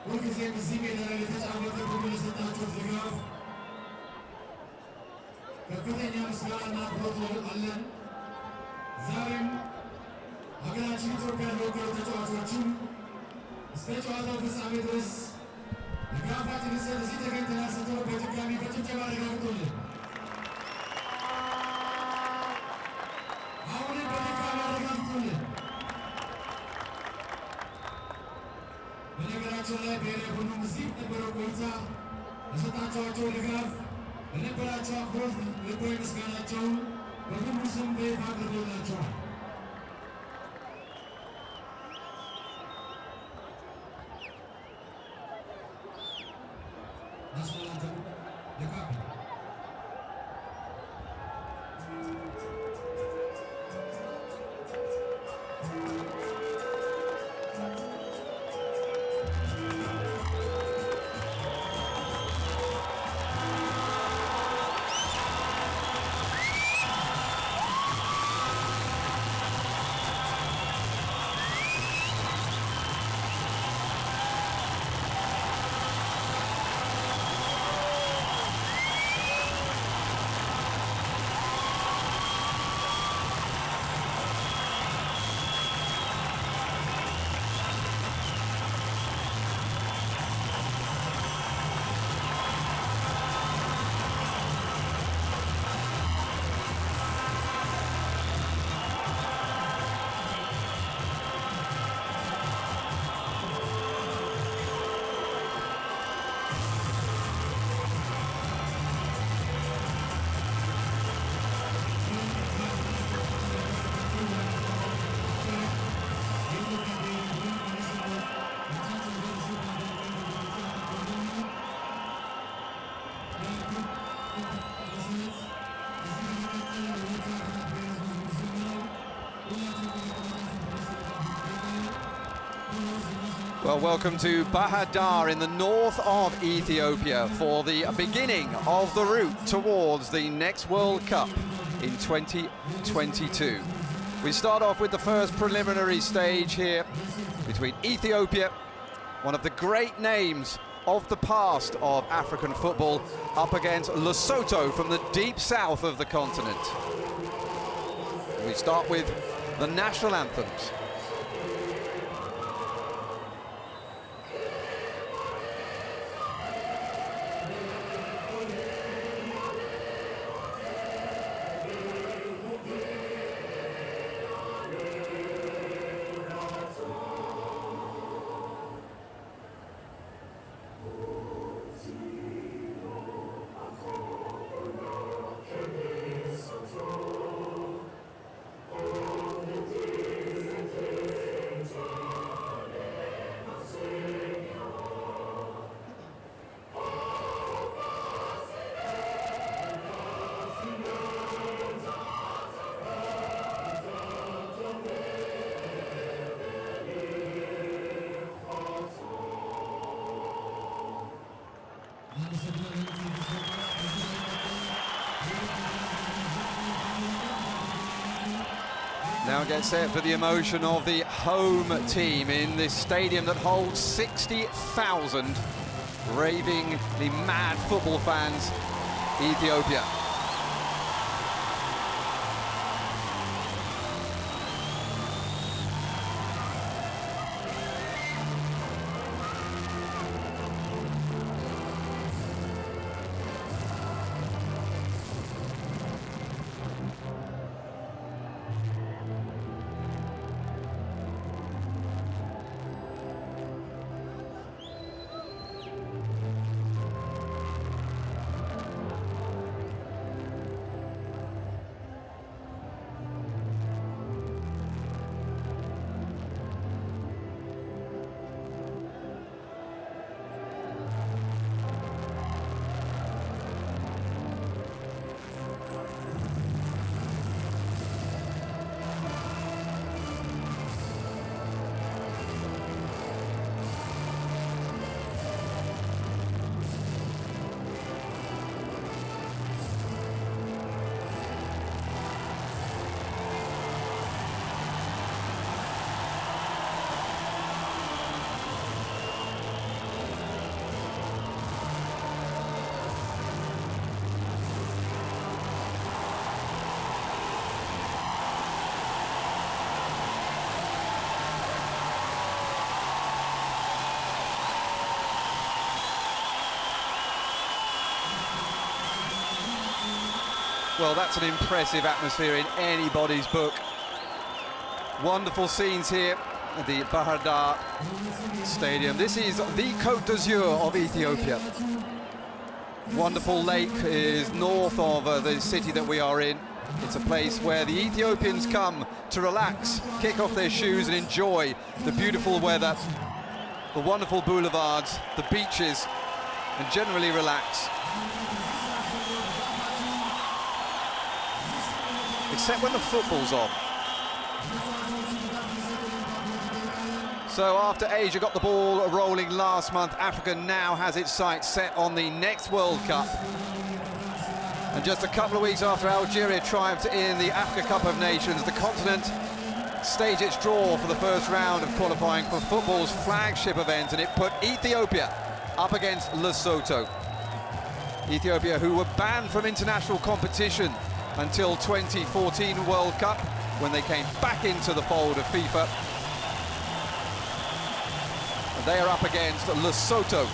ሁልጊዜም እዚህ ሜዳ ላይ የተጫወተ ሁሉ የሰጣችሁት ድጋፍ ከፍተኛ ምስጋናና አክብሮት አለን። ዛሬም ሀገራችን ኢትዮጵያ ለወከሉ ተጫዋቾችም እስከ ጨዋታው ፍጻሜ ድረስ ድጋፋችንን እዚህ ተገኝተን ስትሆን በድጋሚ በጭብጨባ አረጋግጡልን። አሁንም በድጋሚ አረጋግጡልን። በነገራችን ላይ ብሔራዊ ቡድኑም እዚህ ነበረው ቆይታ ለሰጣችኋቸው ድጋፍ ለነበራቸው አክብሮት ልባዊ ምስጋናቸውን በሁሉ ስም በይፋ አቅርቦላቸዋል። Well, welcome to Bahir Dar in the north of Ethiopia for the beginning of the route towards the next World Cup in 2022. We start off with the first preliminary stage here between Ethiopia, one of the great names of the past of African football, up against Lesotho from the deep south of the continent. We start with the national anthems. Now get set for the emotion of the home team in this stadium that holds 60,000 ravingly mad football fans, Ethiopia. Well, that's an impressive atmosphere in anybody's book. Wonderful scenes here at the Bahir Dar Stadium. This is the Côte d'Azur of Ethiopia. Wonderful lake is north of the city that we are in. It's a place where the Ethiopians come to relax, kick off their shoes and enjoy the beautiful weather, the wonderful boulevards, the beaches, and generally relax. Except when the football's on. So after Asia got the ball rolling last month, Africa now has its sights set on the next World Cup. And just a couple of weeks after Algeria triumphed in the Africa Cup of Nations, the continent staged its draw for the first round of qualifying for football's flagship event, and it put Ethiopia up against Lesotho. Ethiopia, who were banned from international competition until 2014 World Cup, when they came back into the fold of FIFA. And they are up against Lesotho.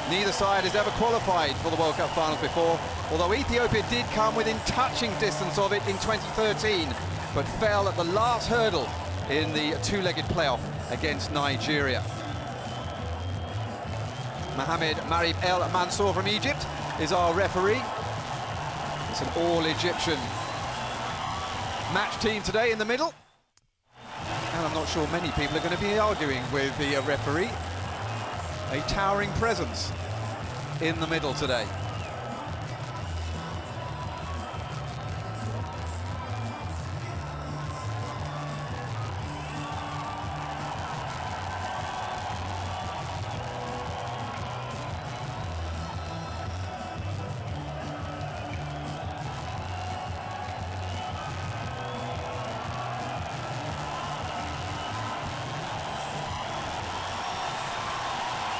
Neither side has ever qualified for the World Cup finals before, although Ethiopia did come within touching distance of it in 2013, but fell at the last hurdle in the two-legged playoff against Nigeria. Mohamed Marib El Mansour from Egypt is our referee. It's an all-Egyptian match team today in the middle. And I'm not sure many people are going to be arguing with the referee. A towering presence. in the middle today.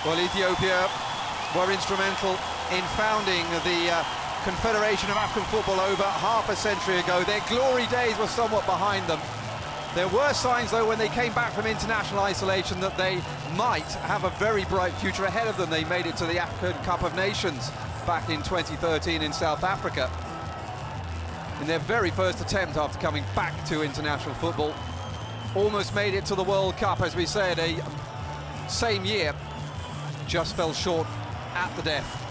Well, Ethiopia were instrumental in founding the Confederation of African Football over half a century ago. Their glory days were somewhat behind them. There were signs, though, when they came back from international isolation that they might have a very bright future ahead of them. They made it to the African Cup of Nations back in 2013 in South Africa. In their very first attempt after coming back to international football. Almost made it to the World Cup, as we said, same year. Just fell short at the death.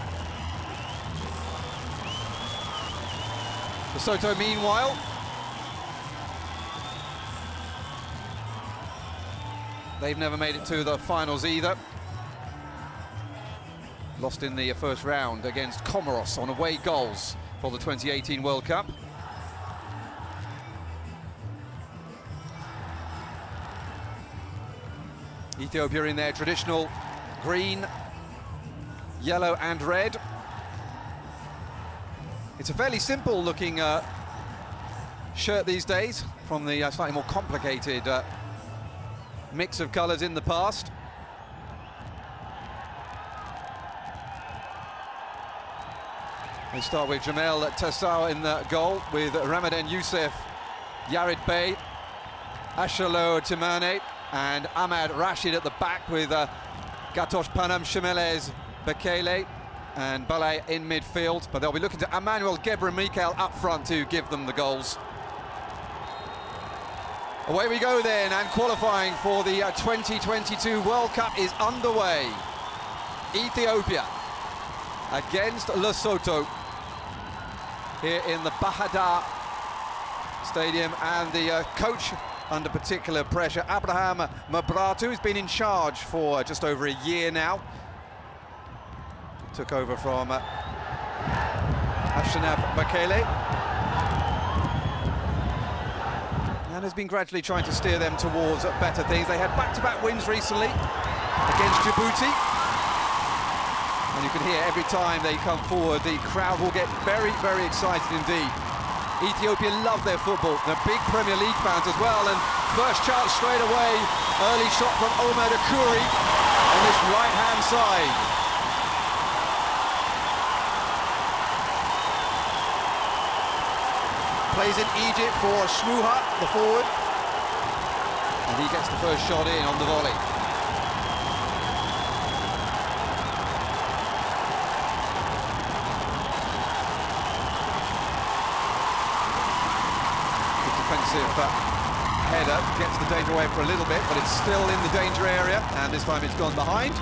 Lesotho, meanwhile, they've never made it to the finals either. Lost in the first round against Comoros on away goals for the 2018 World Cup. Ethiopia in their traditional green, yellow and red. It's a fairly simple looking shirt these days from the slightly more complicated mix of colours in the past. They start with Jamel Tassau in the goal, with Ramadan Youssef, Yared Bey, Ashalo Timane and Ahmad Rashid at the back, with Gatosh Panam, Shemelez, Bekele and Balay in midfield, but they'll be looking to Emmanuel Gebre-Michael up front to give them the goals. Away we go then, and qualifying for the 2022 World Cup is underway. Ethiopia against Lesotho here in the Bahada Stadium, and the coach under particular pressure, Abraham Mabratu, has been in charge for just over a year now. Took over from Ashanaf Bekele and has been gradually trying to steer them towards better things. They had back-to-back wins recently against Djibouti, and you can hear every time they come forward, the crowd will get very, very excited indeed. Ethiopia love their football. They're big Premier League fans as well, and first chance straight away. Early shot from Omar Akuri on this right-hand side. Plays in Egypt for Shmuha, the forward, and he gets the first shot in on the volley. Defensive header gets the danger away for a little bit, but it's still in the danger area, and this time it's gone behind.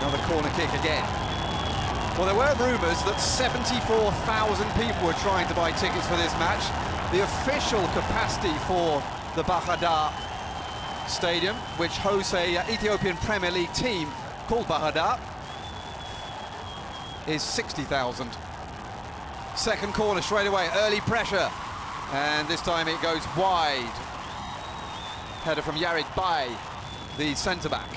Another corner kick again. Well, there were rumours that 74,000 people were trying to buy tickets for this match. The official capacity for the Bahada Stadium, which hosts a Ethiopian Premier League team called Bahada, is 60,000. Second corner straight away, early pressure, and this time it goes wide. Header from Yared Bey, the centre-back.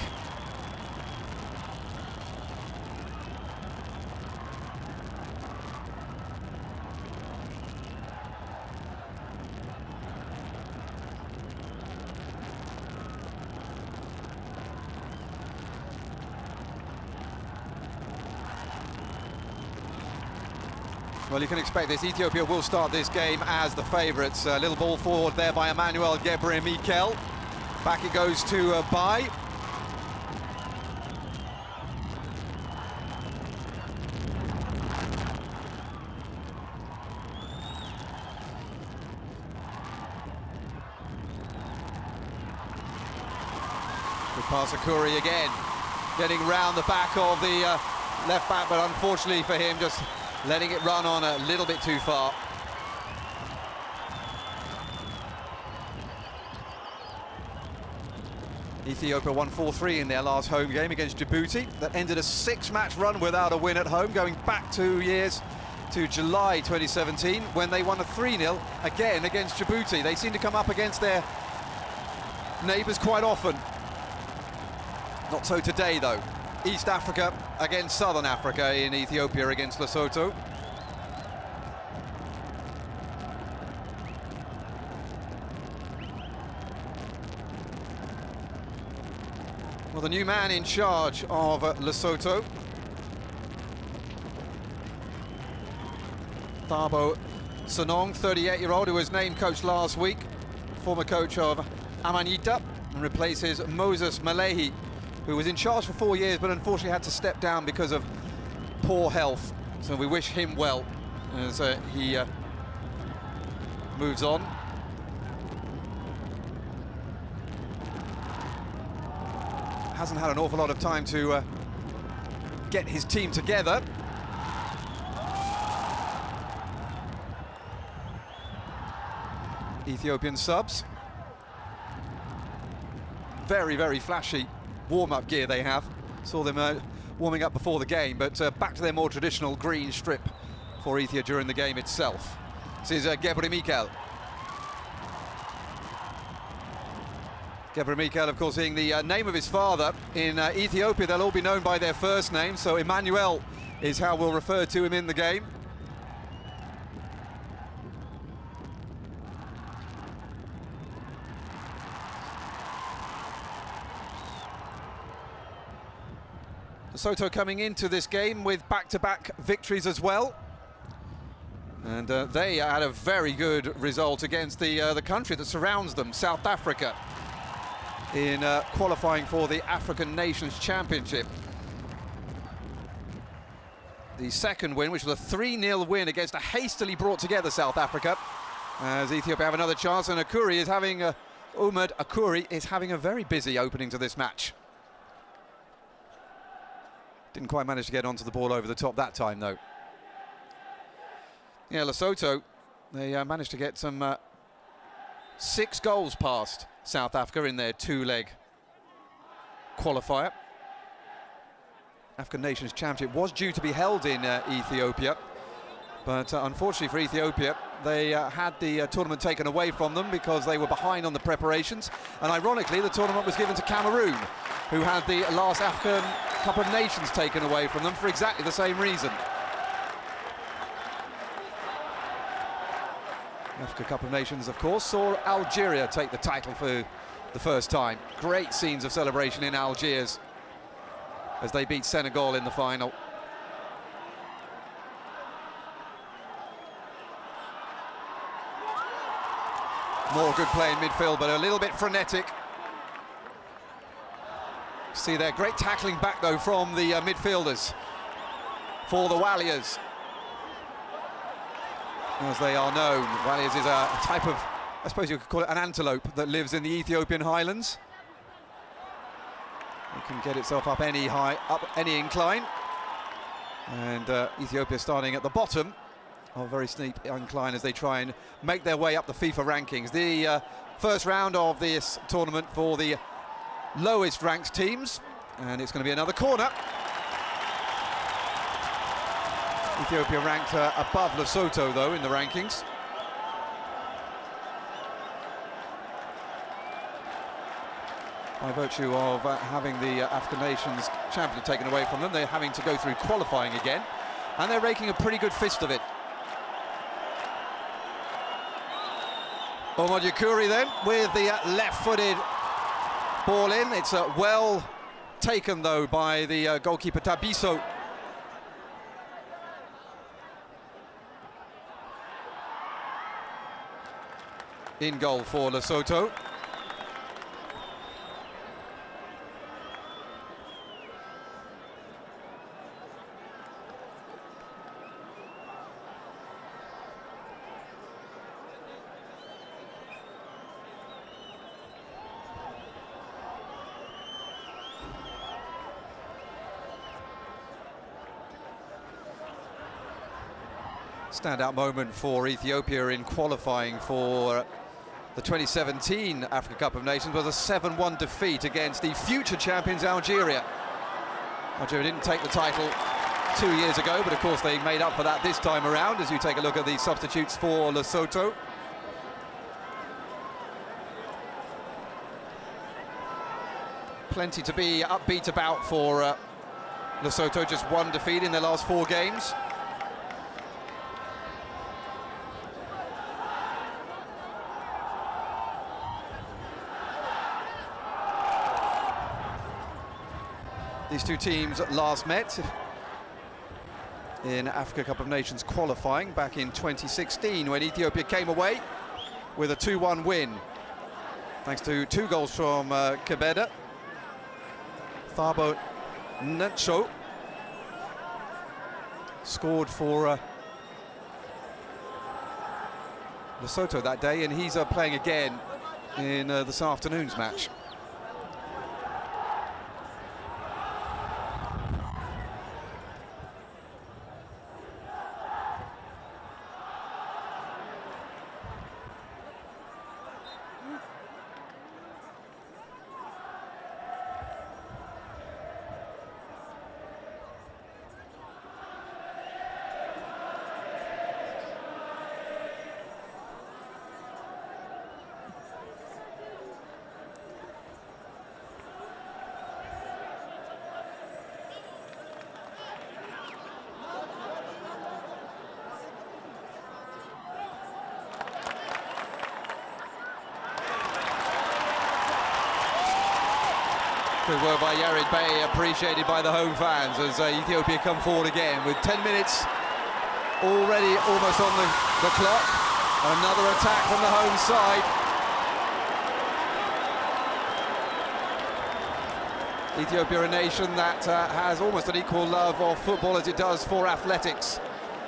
Well, you can expect this. Ethiopia will start this game as the favourites. Little ball forward there by Emmanuel Gebre-Michael. Back it goes to Bey. Good pass Akuri again. Getting round the back of the left back, but unfortunately for him, just letting it run on a little bit too far. Ethiopia won 4-3 in their last home game against Djibouti. That ended a 6-match run without a win at home, going back 2 years to July 2017 when they won a 3-0 again against Djibouti. They seem to come up against their neighbours quite often. Not so today though. East Africa against Southern Africa in Ethiopia against Lesotho. Well, the new man in charge of Lesotho, Thabo Sonong, 38-year-old, who was named coach last week, former coach of Amanita, and replaces Moses Malehi, who was in charge for 4 years but unfortunately had to step down because of poor health. So we wish him well as he moves on. Hasn't had an awful lot of time to get his team together. Ethiopian subs. Very, very flashy warm-up gear they have. Saw them warming up before the game, but back to their more traditional green strip for Ethiopia during the game itself. This is Gebre Mikel. Gebre Mikel, of course, being the name of his father. In Ethiopia, they'll all be known by their first name, so Emmanuel is how we'll refer to him in the game. Lesotho coming into this game with back-to-back victories as well. And they had a very good result against the country that surrounds them, South Africa, in qualifying for the African Nations Championship. The second win, which was a 3-0 win against a hastily brought together South Africa, as Ethiopia have another chance, and Akuri is having, Umad Akuri is having a very busy opening to this match. Didn't quite manage to get onto the ball over the top that time, though. Yeah, Lesotho, they managed to get some 6 goals past South Africa in their 2-leg qualifier. African Nations Championship was due to be held in Ethiopia, but unfortunately for Ethiopia, they had the tournament taken away from them because they were behind on the preparations. And ironically, the tournament was given to Cameroon, who had the last African Cup of Nations taken away from them for exactly the same reason. Africa Cup of Nations, of course, saw Algeria take the title for the first time. Great scenes of celebration in Algiers as they beat Senegal in the final. More good play in midfield, but a little bit frenetic. See there, great tackling back though from the midfielders for the Warriors, as they are known. Warriors is a type of, I suppose you could call it an antelope, that lives in the Ethiopian highlands. It can get itself up any any incline, and Ethiopia starting at the bottom of a very steep incline as they try and make their way up the FIFA rankings. The first round of this tournament for the lowest ranked teams, and it's going to be another corner. Ethiopia ranked above Lesotho though in the rankings. By virtue of having the African Nations Championship taken away from them, they're having to go through qualifying again, and they're making a pretty good fist of it. Omar Yakuri then with the left-footed ball in. It's well taken though by the goalkeeper Tabiso. In goal for Lesotho. Standout moment for Ethiopia in qualifying for the 2017 Africa Cup of Nations was a 7-1 defeat against the future champions Algeria. Algeria didn't take the title 2 years ago, but of course they made up for that this time around as you take a look at the substitutes for Lesotho. Plenty to be upbeat about for Lesotho, just one defeat in their last 4 games. These two teams last met in Africa Cup of Nations qualifying back in 2016 when Ethiopia came away with a 2-1 win. Thanks to 2 goals from Kebeda. Thabo Ncho scored for Lesotho that day, and he's playing again in this afternoon's match. Good work by Yared Bey, appreciated by the home fans as Ethiopia come forward again with 10 minutes already almost on the clock. Another attack from the home side. Ethiopia, a nation that has almost an equal love of football as it does for athletics.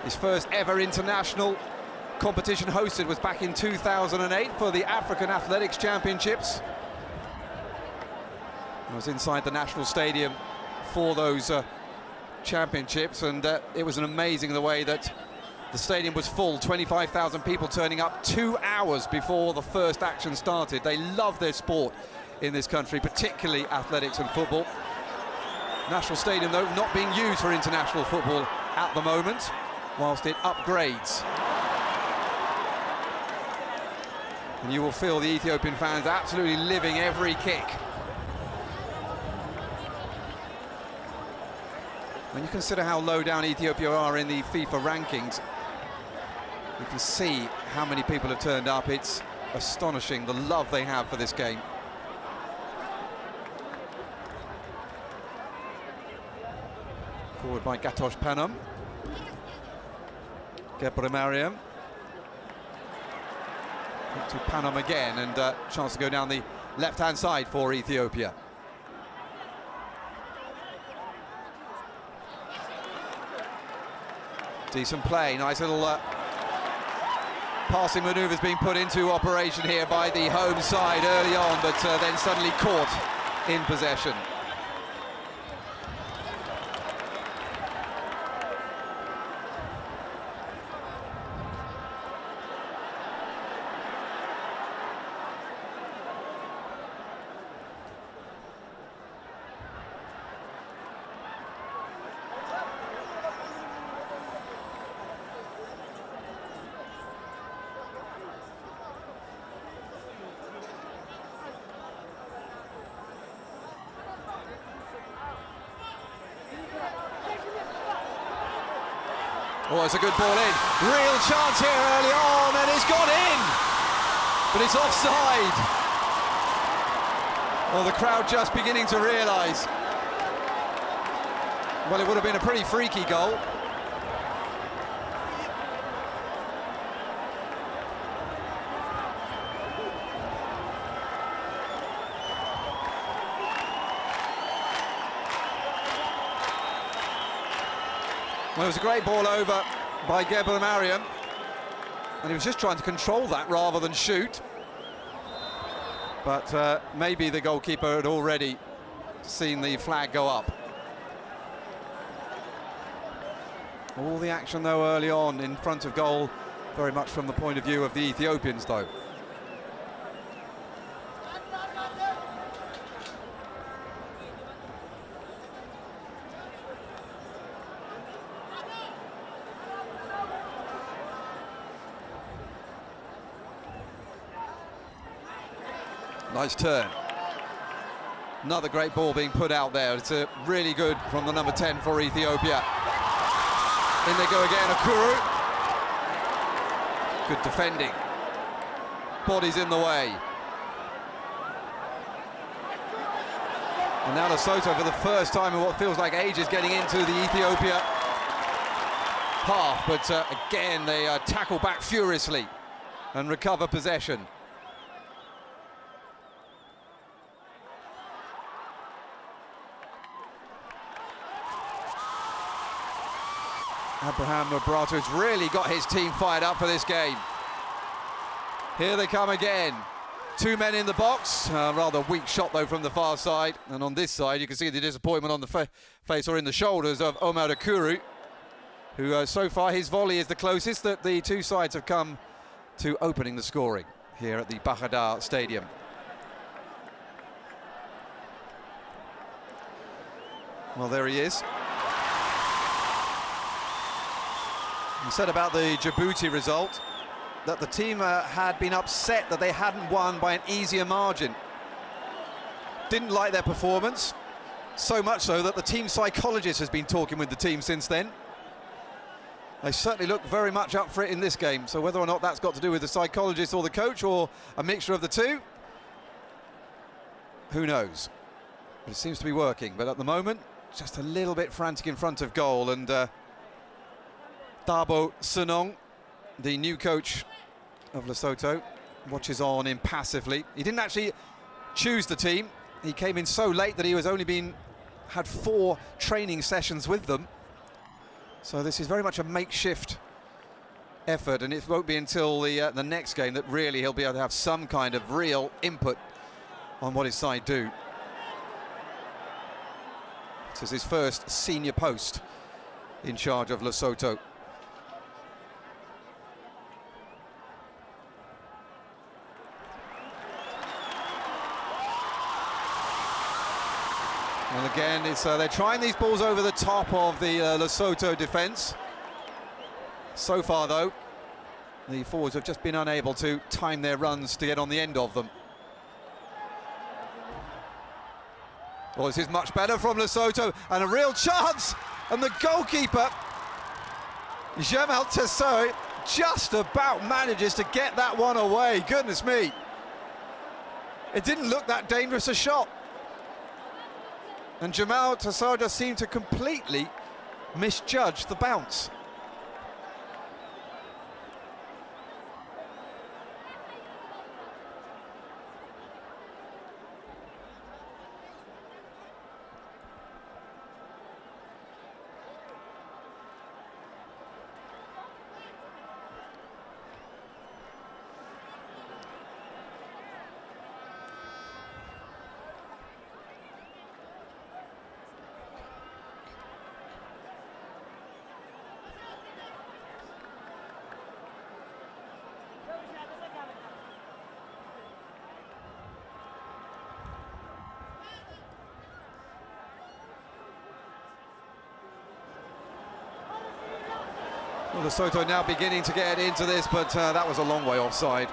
His first ever international competition hosted was back in 2008 for the African Athletics Championships. I was inside the National Stadium for those championships, and it was amazing the way that the stadium was full, 25,000 people turning up 2 hours before the first action started. They love their sport in this country, particularly athletics and football. National Stadium, though, not being used for international football at the moment, whilst it upgrades. And you will feel the Ethiopian fans absolutely living every kick. When you consider how low down Ethiopia are in the FIFA rankings, you can see how many people have turned up. It's astonishing, the love they have for this game. Forward by Gatosh Panam. Gebre Mariam. Back to Panam again, and chance to go down the left-hand side for Ethiopia. Decent play, nice little passing manoeuvres being put into operation here by the home side early on, but then suddenly caught in possession. Oh, it's a good ball in. Real chance here early on, and it's gone in. But it's offside. Well, the crowd just beginning to realise. Well, it would have been a pretty freaky goal. Well, it was a great ball over by Gebre Mariam, and he was just trying to control that rather than shoot. But maybe the goalkeeper had already seen the flag go up. All the action, though, early on in front of goal, very much from the point of view of the Ethiopians, though. Nice turn. Another great ball being put out there. It's a really good from the number 10 for Ethiopia. In they go again, Akuru. Good defending. Body's in the way. And now Lesotho, for the first time in what feels like ages, getting into the Ethiopia half. But again, they tackle back furiously and recover possession. Abraham Mabrato has really got his team fired up for this game. Here they come again. Two men in the box. Rather weak shot, though, from the far side. And on this side, you can see the disappointment on the face or in the shoulders of Omar Akuru, who so far his volley is the closest that the two sides have come to opening the scoring here at the Bahadar Stadium. Well, there he is. He said about the Djibouti result that the team had been upset that they hadn't won by an easier margin. Didn't like their performance, so much so that the team psychologist has been talking with the team since then. They certainly look very much up for it in this game, so whether or not that's got to do with the psychologist or the coach or a mixture of the two, who knows? But it seems to be working, but at the moment, just a little bit frantic in front of goal, and Dabo Sunong, the new coach of Lesotho, watches on impassively. He didn't actually choose the team. He came in so late that he was only had 4 training sessions with them. So this is very much a makeshift effort, and it won't be until the next game that really he'll be able to have some kind of real input on what his side do. This is his first senior post in charge of Lesotho. And again, it's they're trying these balls over the top of the Lesotho defence. So far, though, the forwards have just been unable to time their runs to get on the end of them. Well, this is much better from Lesotho, and a real chance. And the goalkeeper, Jamal Tessot, just about manages to get that one away. Goodness me. It didn't look that dangerous a shot. And Jamal Tessot just seemed to completely misjudge the bounce. Well, Lesotho now beginning to get into this, but that was a long way offside.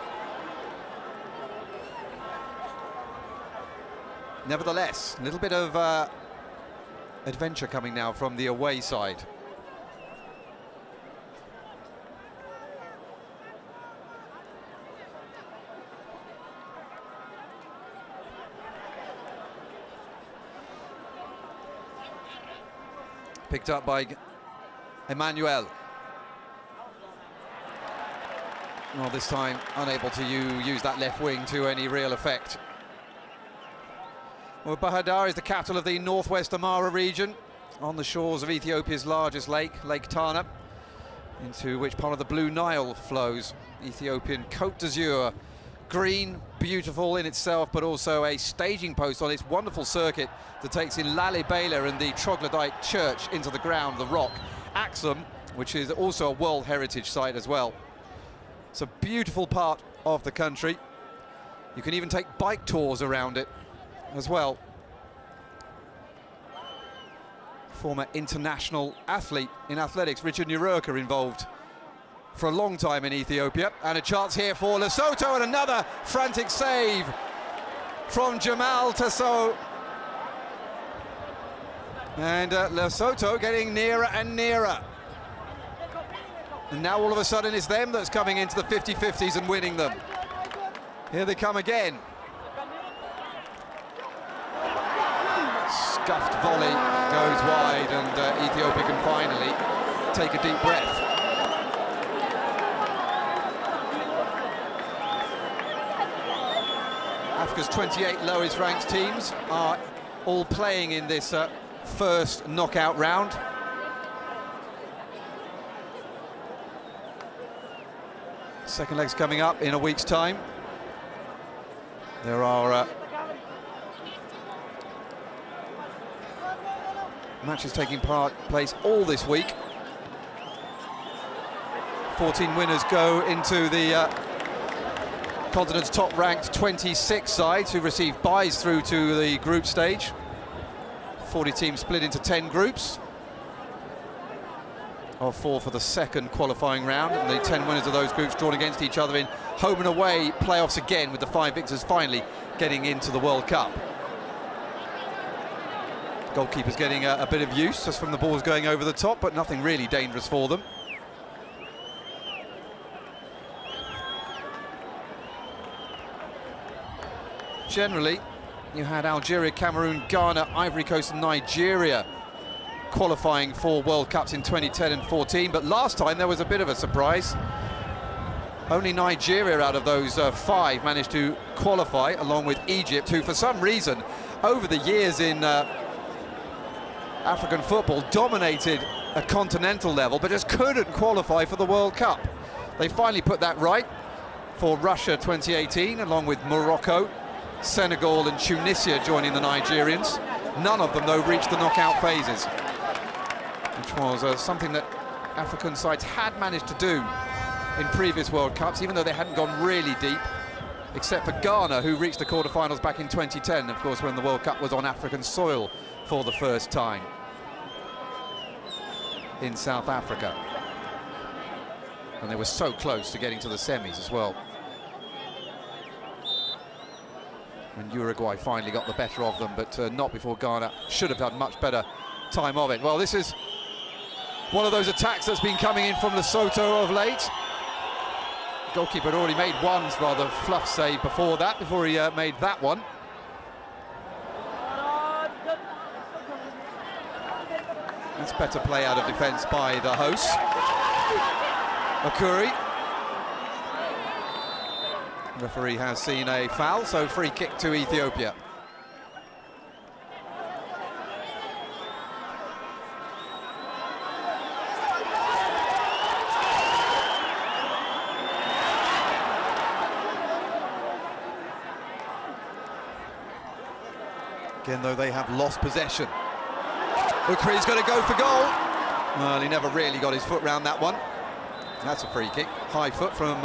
Nevertheless, a little bit of adventure coming now from the away side. Picked up by Emmanuel. Well, this time unable to use that left wing to any real effect. Well, Bahadar is the capital of the northwest Amara region, on the shores of Ethiopia's largest lake, Lake Tana, into which part of the Blue Nile flows. Ethiopian Côte d'Azur, green, beautiful in itself, but also a staging post on its wonderful circuit that takes in Lalibela and the troglodyte church into the ground, the rock. Axum, which is also a World Heritage Site as well. It's a beautiful part of the country. You can even take bike tours around it as well. Former international athlete in athletics, Richard Nururka, involved for a long time in Ethiopia. And a chance here for Lesotho, and another frantic save from Jamal Tasso. And Lesotho getting nearer and nearer. And now all of a sudden it's them that's coming into the 50-50s and winning them. Here they come again. Scuffed volley goes wide, and Ethiopia can finally take a deep breath. Africa's 28 lowest ranked teams are all playing in this first knockout round. Second leg's coming up in a week's time. There are matches taking place all this week. 14 winners go into the continent's top-ranked 26 sides who receive byes through to the group stage. 40 teams split into 10 groups of 4 for the second qualifying round, and the 10 winners of those groups drawn against each other in home and away playoffs again, with the 5 victors finally getting into the World Cup. Goalkeepers getting a bit of use just from the balls going over the top, but nothing really dangerous for them. Generally, you had Algeria, Cameroon, Ghana, Ivory Coast and Nigeria qualifying for World Cups in 2010 and 14, but last time there was a bit of a surprise. Only Nigeria out of those 5 managed to qualify, along with Egypt, who for some reason over the years in African football dominated a continental level but just couldn't qualify for the World Cup. They finally put that right for Russia 2018, along with Morocco, Senegal and Tunisia joining the Nigerians. None of them, though, reached the knockout phases, which was something that African sides had managed to do in previous World Cups, even though they hadn't gone really deep, except for Ghana, who reached the quarterfinals back in 2010, of course, when the World Cup was on African soil for the first time in South Africa. And they were so close to getting to the semis as well, when Uruguay finally got the better of them, but not before Ghana should have had much better time of it. Well, this is one of those attacks that's been coming in from Lesotho of late. Goalkeeper had already made one rather fluff save before that, before he made that one. That's better play out of defence by the hosts. Akuri. Referee has seen a foul, so free kick to Ethiopia. Again, though, they have lost possession. Ukri's going to go for goal. Well, he never really got his foot round that one. That's a free kick. High foot from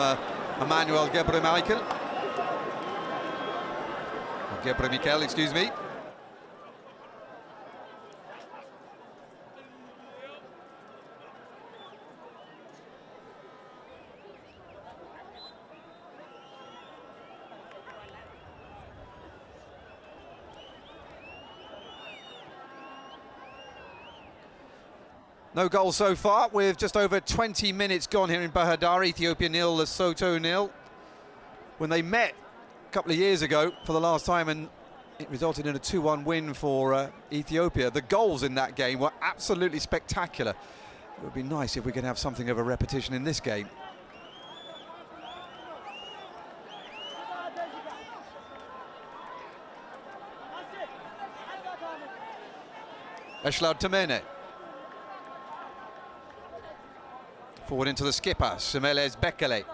Emmanuel Gebre-Michael. Gebre-Michael, excuse me. No goals so far, with just over 20 minutes gone here in Bahadar. Ethiopia 0, Lesotho 0. When they met a couple of years ago for the last time, and it resulted in a 2-1 win for Ethiopia. The goals in that game were absolutely spectacular. It would be nice if we could have something of a repetition in this game. Eshlad Temene. Forward into the skipper, Semeles Bekele. You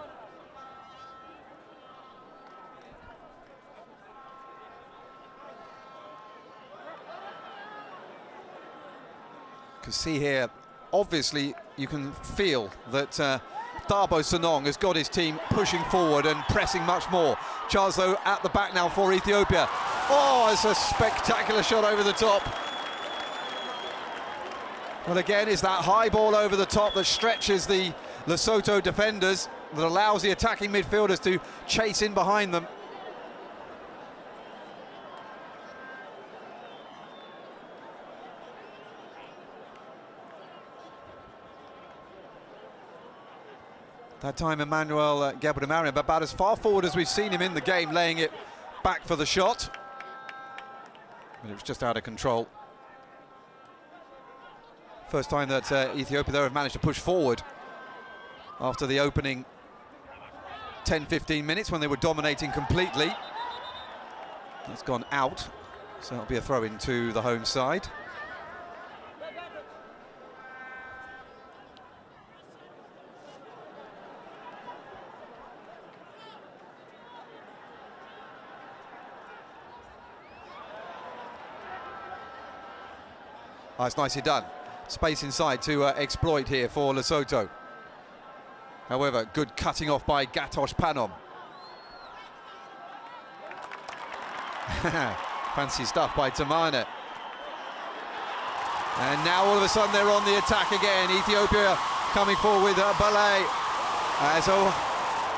can see here, obviously, you can feel that Thabo Sonong has got his team pushing forward and pressing much more. Chazo at the back now for Ethiopia. Oh, it's a spectacular shot over the top. Well, again, it's that high ball over the top that stretches the Lesotho defenders, that allows the attacking midfielders to chase in behind them. That time Emmanuel Gebremariam, about as far forward as we've seen him in the game, laying it back for the shot. But it was just out of control. First time that Ethiopia there have managed to push forward after the opening 10-15 minutes when they were dominating completely. That's gone out, so it'll be a throw in to the home side. Oh, it's nicely done. Space inside to exploit here for Lesotho. However, good cutting off by Gatosh Panom. Fancy stuff by Tamane. And now all of a sudden they're on the attack again. Ethiopia coming forward with Ballet. So,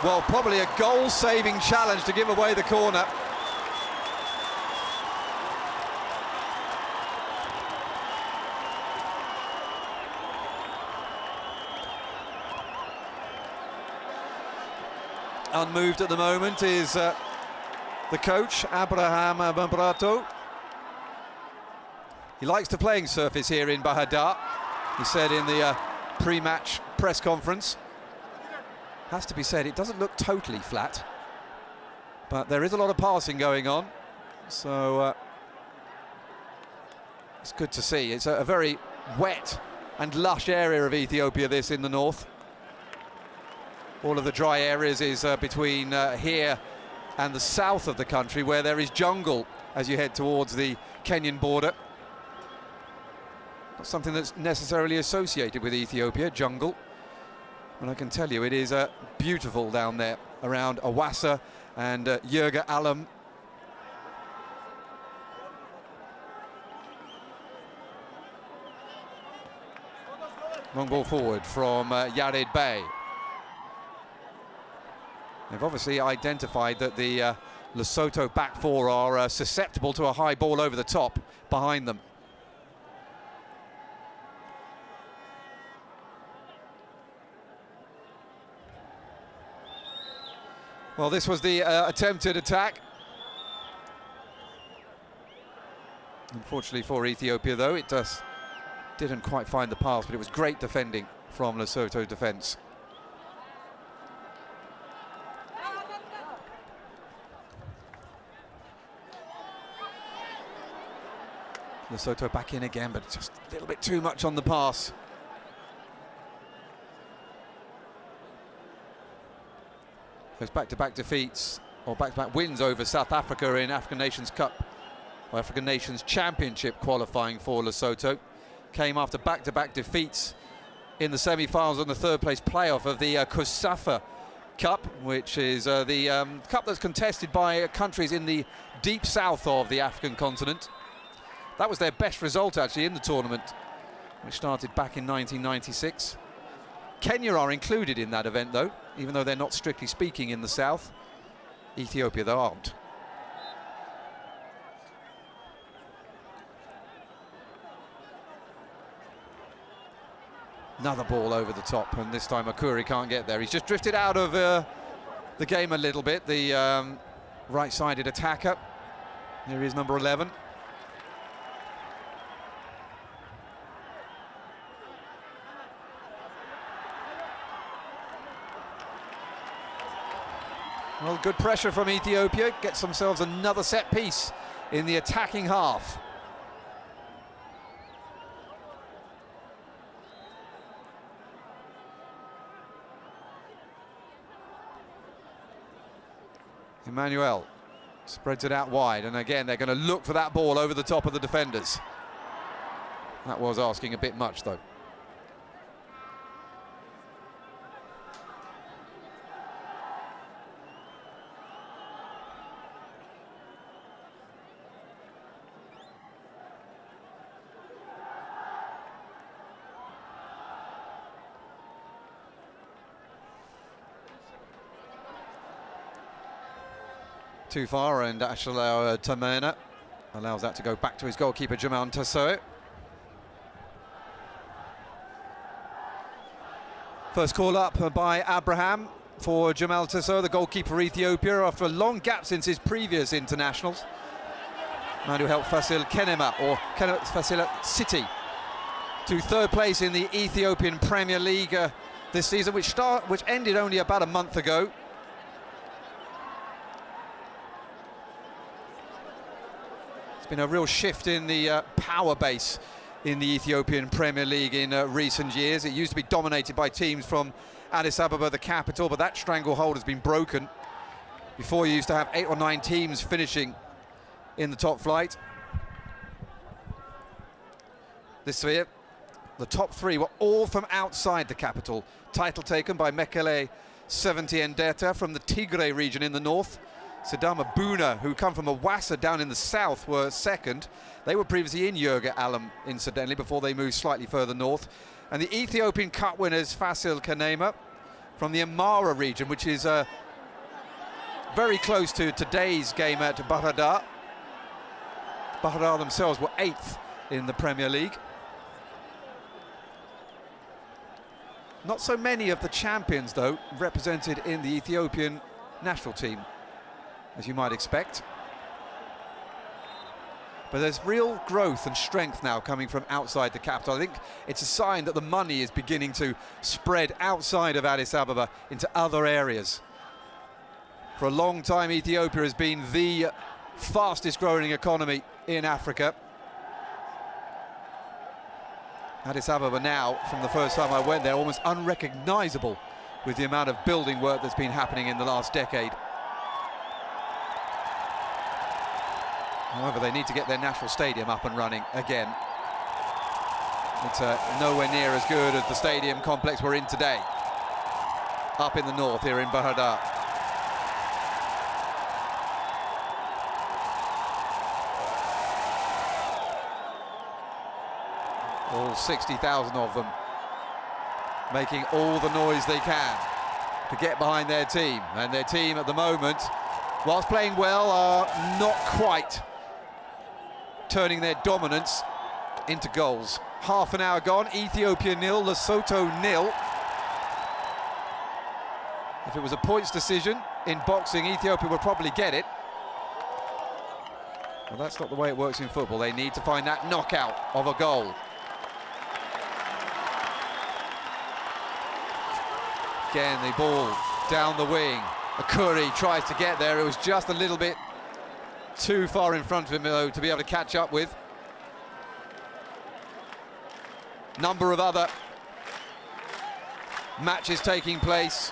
well, probably a goal-saving challenge to give away the corner. Unmoved at the moment is the coach, Abraham Bambrato. He likes the playing surface here in Bahadar, he said in the pre-match press conference. Has to be said, it doesn't look totally flat, but there is a lot of passing going on, so it's good to see. It's a very wet and lush area of Ethiopia, this in the north. All of the dry areas is between here and the south of the country, where there is jungle as you head towards the Kenyan border. Not something that's necessarily associated with Ethiopia, jungle. And I can tell you it is beautiful down there around Awassa and Yerga Alam. Long ball forward from Yared Bey. They've obviously identified that the Lesotho back four are susceptible to a high ball over the top behind them. Well, this was the attempted attack. Unfortunately for Ethiopia, though, it didn't quite find the pass, but it was great defending from Lesotho defence. Lesotho back in again, but just a little bit too much on the pass. Those back-to-back defeats, or back-to-back wins over South Africa in African Nations Cup, or African Nations Championship qualifying for Lesotho, came after back-to-back defeats in the semi-finals and the third-place playoff of the COSAFA Cup, which is the cup that's contested by countries in the deep south of the African continent. That was their best result, actually, in the tournament, which started back in 1996. Kenya are included in that event, though, even though they're not strictly speaking in the south. Ethiopia, though, aren't. Another ball over the top, and this time Akuri can't get there. He's just drifted out of the game a little bit, the right-sided attacker. Here is number 11. Well, good pressure from Ethiopia, gets themselves another set piece in the attacking half. Emmanuel spreads it out wide, and again they're going to look for that ball over the top of the defenders. That was asking a bit much, though. Too far, and Ashlau Tamena allows that to go back to his goalkeeper, Jamal Tasoe. First call up by Abraham for Jamal Tissot, the goalkeeper for Ethiopia, after a long gap since his previous internationals. Man who helped Fasil Kenema, or Fasil City, to third place in the Ethiopian Premier League this season, which ended only about a month ago. It's been a real shift in the power base in the Ethiopian Premier League in recent years. It used to be dominated by teams from Addis Ababa, the capital, but that stranglehold has been broken. Before, you used to have 8 or 9 teams finishing in the top flight. This year, the top 3 were all from outside the capital. Title taken by Mekele 70 Ndeta from the Tigray region in the north. Sidama Buna, who come from Awassa down in the south, were second. They were previously in Yerga Alam, incidentally, before they moved slightly further north. And the Ethiopian Cup winners, Fasil Kenema, from the Amara region, which is very close to today's game at Bahar Dar. Bahar Dar themselves were 8th in the Premier League. Not so many of the champions, though, represented in the Ethiopian national team, as you might expect. But there's real growth and strength now coming from outside the capital. I think it's a sign that the money is beginning to spread outside of Addis Ababa into other areas. For a long time, Ethiopia has been the fastest growing economy in Africa. Addis Ababa now, from the first time I went there, almost unrecognizable with the amount of building work that's been happening in the last decade. However, they need to get their national stadium up and running again. It's nowhere near as good as the stadium complex we're in today, up in the north here in Bahar Dar. All 60,000 of them making all the noise they can to get behind their team. And their team at the moment, whilst playing well, are not quite turning their dominance into goals. Half an hour gone, Ethiopia 0, Lesotho 0. If it was a points decision in boxing, Ethiopia would probably get it. Well, that's not the way it works in football. They need to find that knockout of a goal. Again, the ball down the wing. Akuri tries to get there. It was just a little bit too far in front of him, though, to be able to catch up with. Number of other matches taking place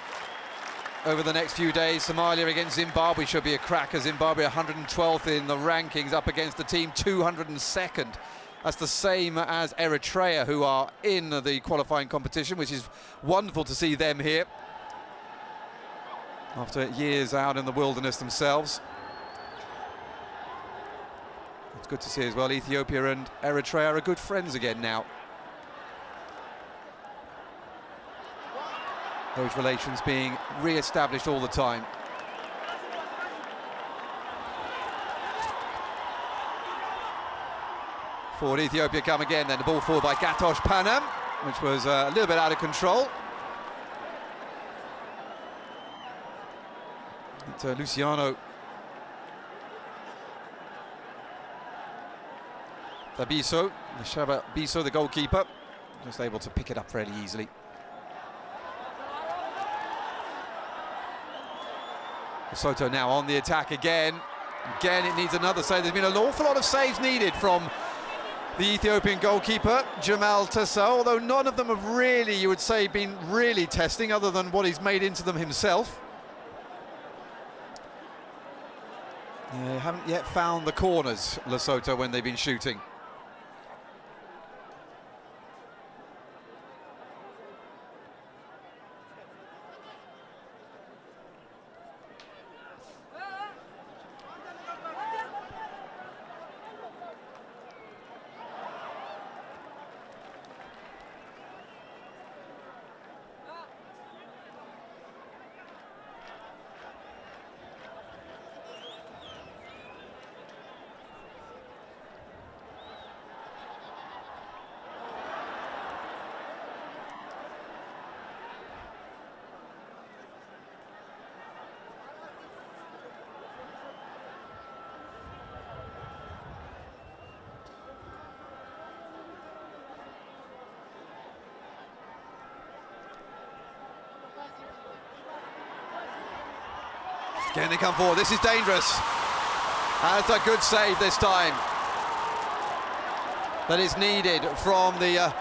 over the next few days. Somalia against Zimbabwe should be a cracker. Zimbabwe 112th in the rankings, up against the team 202nd. That's the same as Eritrea, who are in the qualifying competition, which is wonderful to see them here after years out in the wilderness themselves. It's good to see as well, Ethiopia and Eritrea are good friends again now. Those relations being re-established all the time. Forward Ethiopia come again, then the ball forward by Gatosh Panam, which was a little bit out of control. It's Luciano Biso, Shaba Biso, the goalkeeper, just able to pick it up fairly easily. Lesotho now on the attack again. Again, it needs another save. There's been an awful lot of saves needed from the Ethiopian goalkeeper, Jamal Tissot, although none of them have really, you would say, been really testing, other than what he's made into them himself. They haven't yet found the corners, Lesotho, when they've been shooting. Again, they come forward. This is dangerous. That's a good save this time. That is needed from the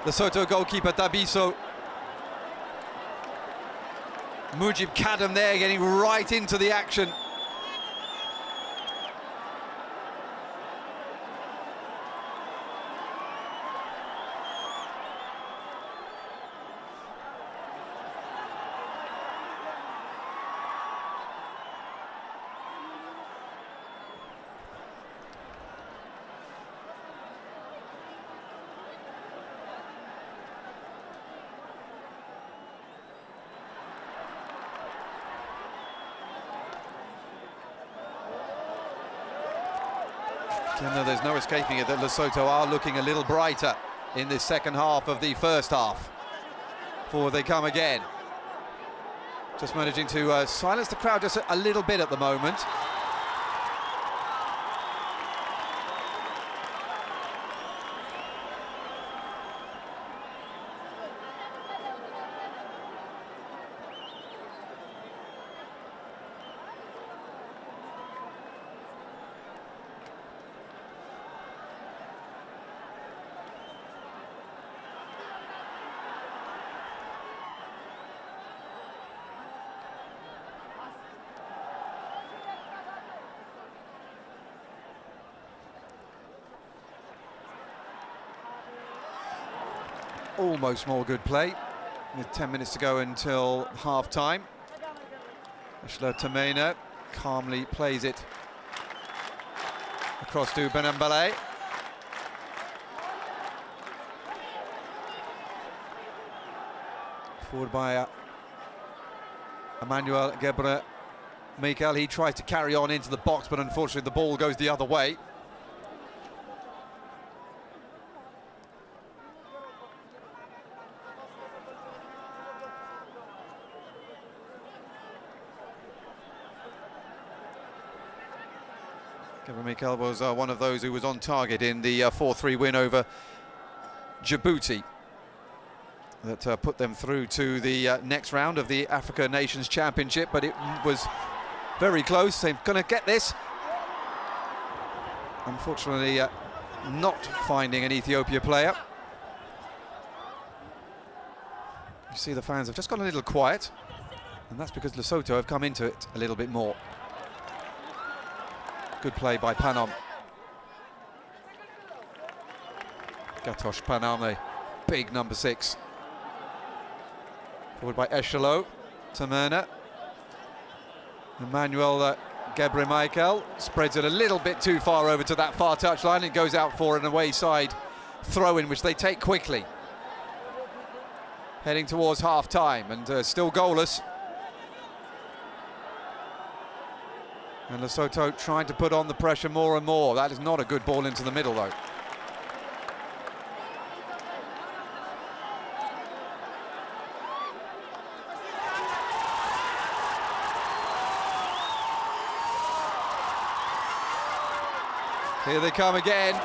Lesotho goalkeeper, Dabiso. Mujib Kadam there, getting right into the action. There's no escaping it that Lesotho are looking a little brighter in this second half of the first half. Forward they come again. Just managing to silence the crowd just a little bit at the moment. Almost more good play with 10 minutes to go until half-time. Ashla Tamena calmly plays it across to Benambale. Forward by Emmanuel Gebre Michael. He tries to carry on into the box, but unfortunately the ball goes the other way. Mikel was one of those who was on target in the 4-3 win over Djibouti that put them through to the next round of the Africa Nations Championship, but it was very close. They're going to get this. Unfortunately, not finding an Ethiopia player. You see the fans have just gone a little quiet, and that's because Lesotho have come into it a little bit more. Good play by Panom. Gatosh Panom, the big number 6. Forward by Eshelo. Tamerna. Emmanuel Gebre Michael spreads it a little bit too far over to that far touchline. It goes out for an away side throw-in, which they take quickly. Heading towards half-time and still goalless. And Lesotho trying to put on the pressure more and more. That is not a good ball into the middle, though. Here they come again.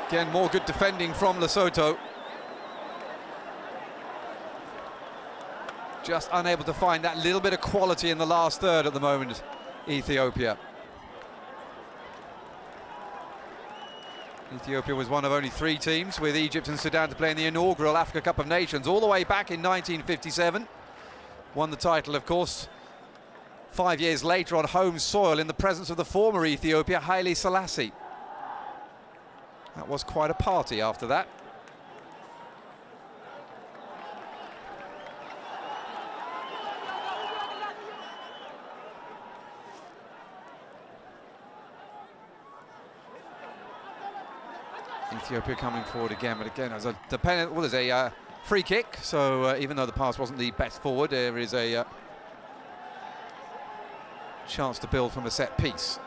Again, more good defending from Lesotho. Just unable to find that little bit of quality in the last third at the moment, Ethiopia. Ethiopia was one of only 3 teams with Egypt and Sudan to play in the inaugural Africa Cup of Nations all the way back in 1957. Won the title, of course, 5 years later on home soil in the presence of the former Ethiopia, Haile Selassie. That was quite a party after that. Ethiopia coming forward again, but again, as a dependent, well, there's a free kick. So even though the pass wasn't the best forward, there is a chance to build from a set piece.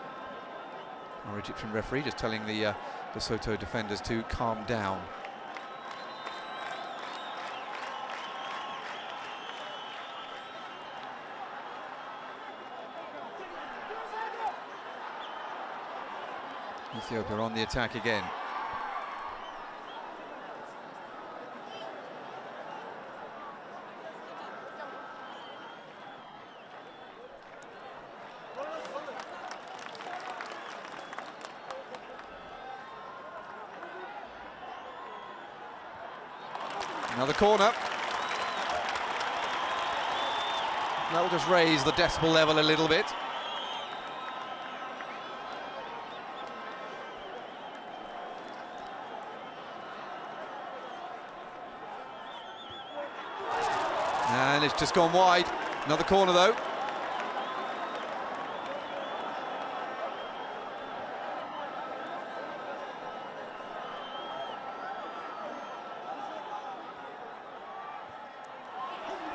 Our Egyptian referee just telling the Lesotho defenders to calm down. Ethiopia on the attack again. Another corner. That will just raise the decibel level a little bit. And it's just gone wide. Another corner though.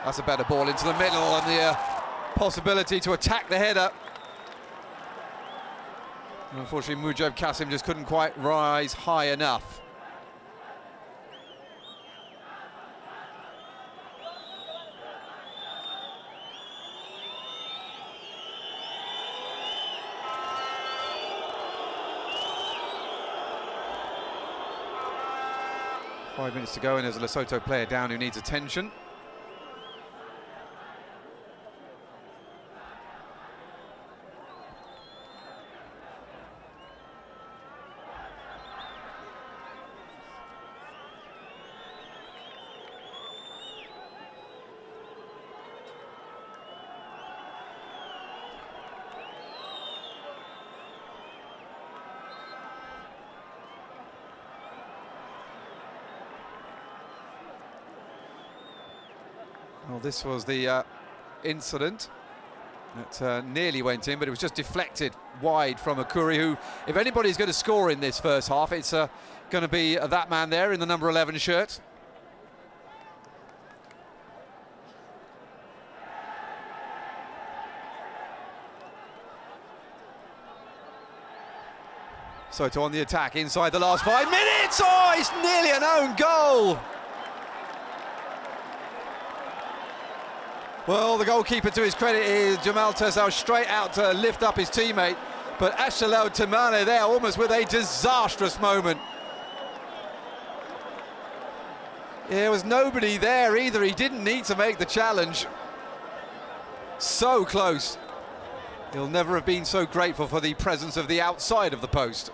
That's a better ball into the middle, and the possibility to attack the header. Unfortunately, Mujib Kasim just couldn't quite rise high enough. Five minutes to go, and there's a Lesotho player down who needs attention. Well, this was the incident that nearly went in, but it was just deflected wide from Akuri, who, if anybody's going to score in this first half, it's going to be that man there in the number 11 shirt. Soto on the attack inside the last 5 minutes. Oh, it's nearly an own goal. Well, the goalkeeper, to his credit, is Jamal Tersal, straight out to lift up his teammate. But Ashalel Temane there, almost with a disastrous moment. There was nobody there either. He didn't need to make the challenge. So close. He'll never have been so grateful for the presence of the outside of the post.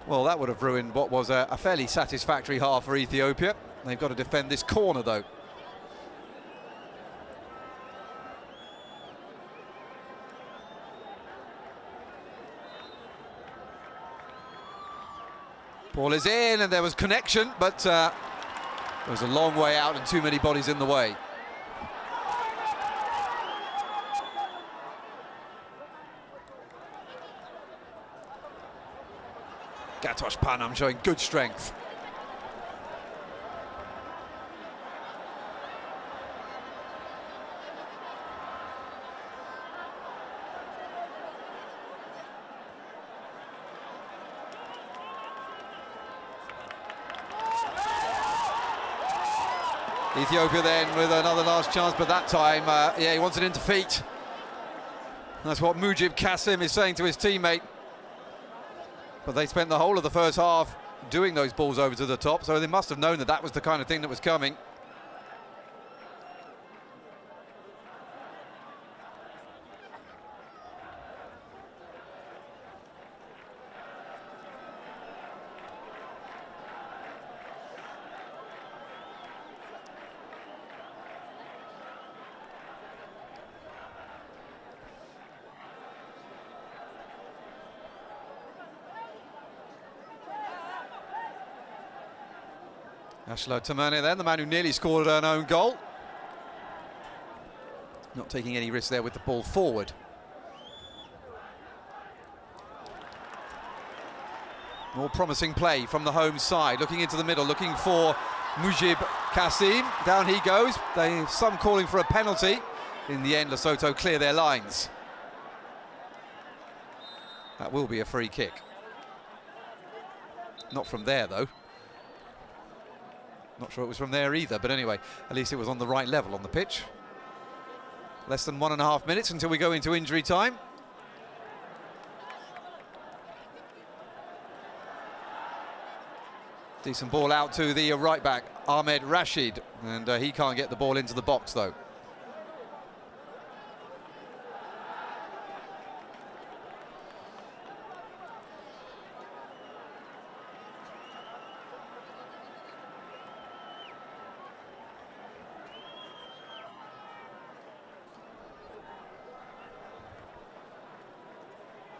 Well, that would have ruined what was a fairly satisfactory half for Ethiopia. They've got to defend this corner, though. Ball is in, and there was connection, but there was a long way out and too many bodies in the way. Gatosh Panam showing good strength. Ethiopia then with another last chance, but that time, yeah, he wants it into feet. That's what Mujib Kasim is saying to his teammate. But they spent the whole of the first half doing those balls over to the top, so they must have known that that was the kind of thing that was coming. Ashalel Temane then, the man who nearly scored an own goal. Not taking any risks there with the ball forward. More promising play from the home side, looking into the middle, looking for Mujib Kasim. Down he goes. Some calling for a penalty. In the end, Lesotho clear their lines. That will be a free kick. Not from there, though. Not sure it was from there either, but anyway, at least it was on the right level on the pitch. Less than 1.5 minutes until we go into injury time. Decent ball out to the right back, Ahmed Rashid, and he can't get the ball into the box though.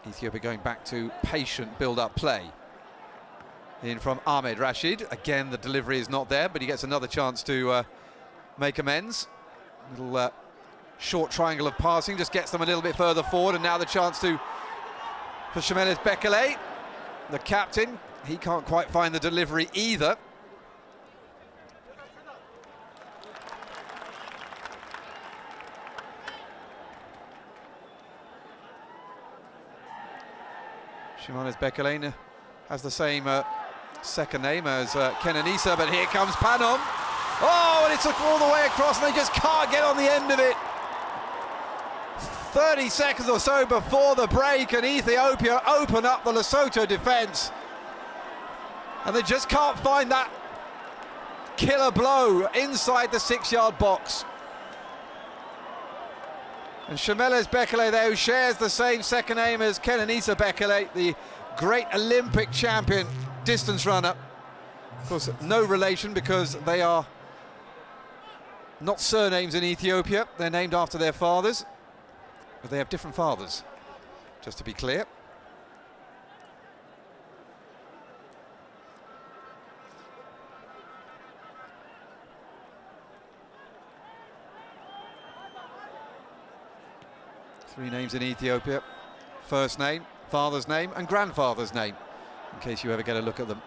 Ethiopia going back to patient build-up play. In from Ahmed Rashid. Again, the delivery is not there, but he gets another chance to make amends. Little short triangle of passing just gets them a little bit further forward, and now the chance for Shemeles Bekele, the captain. He can't quite find the delivery either. Shemeles Bekele has the same second name as Kenenisa, but here comes Panom. Oh, and it took all the way across, and they just can't get on the end of it. 30 seconds or so before the break, and Ethiopia open up the Lesotho defence. And they just can't find that killer blow inside the 6-yard box. And Shemeles Bekele there, who shares the same second name as Kenenisa Bekele, the great Olympic champion distance runner. Of course, no relation because they are not surnames in Ethiopia. They're named after their fathers, but they have different fathers, just to be clear. Three names in Ethiopia: first name, father's name, and grandfather's name, in case you ever get a look at them.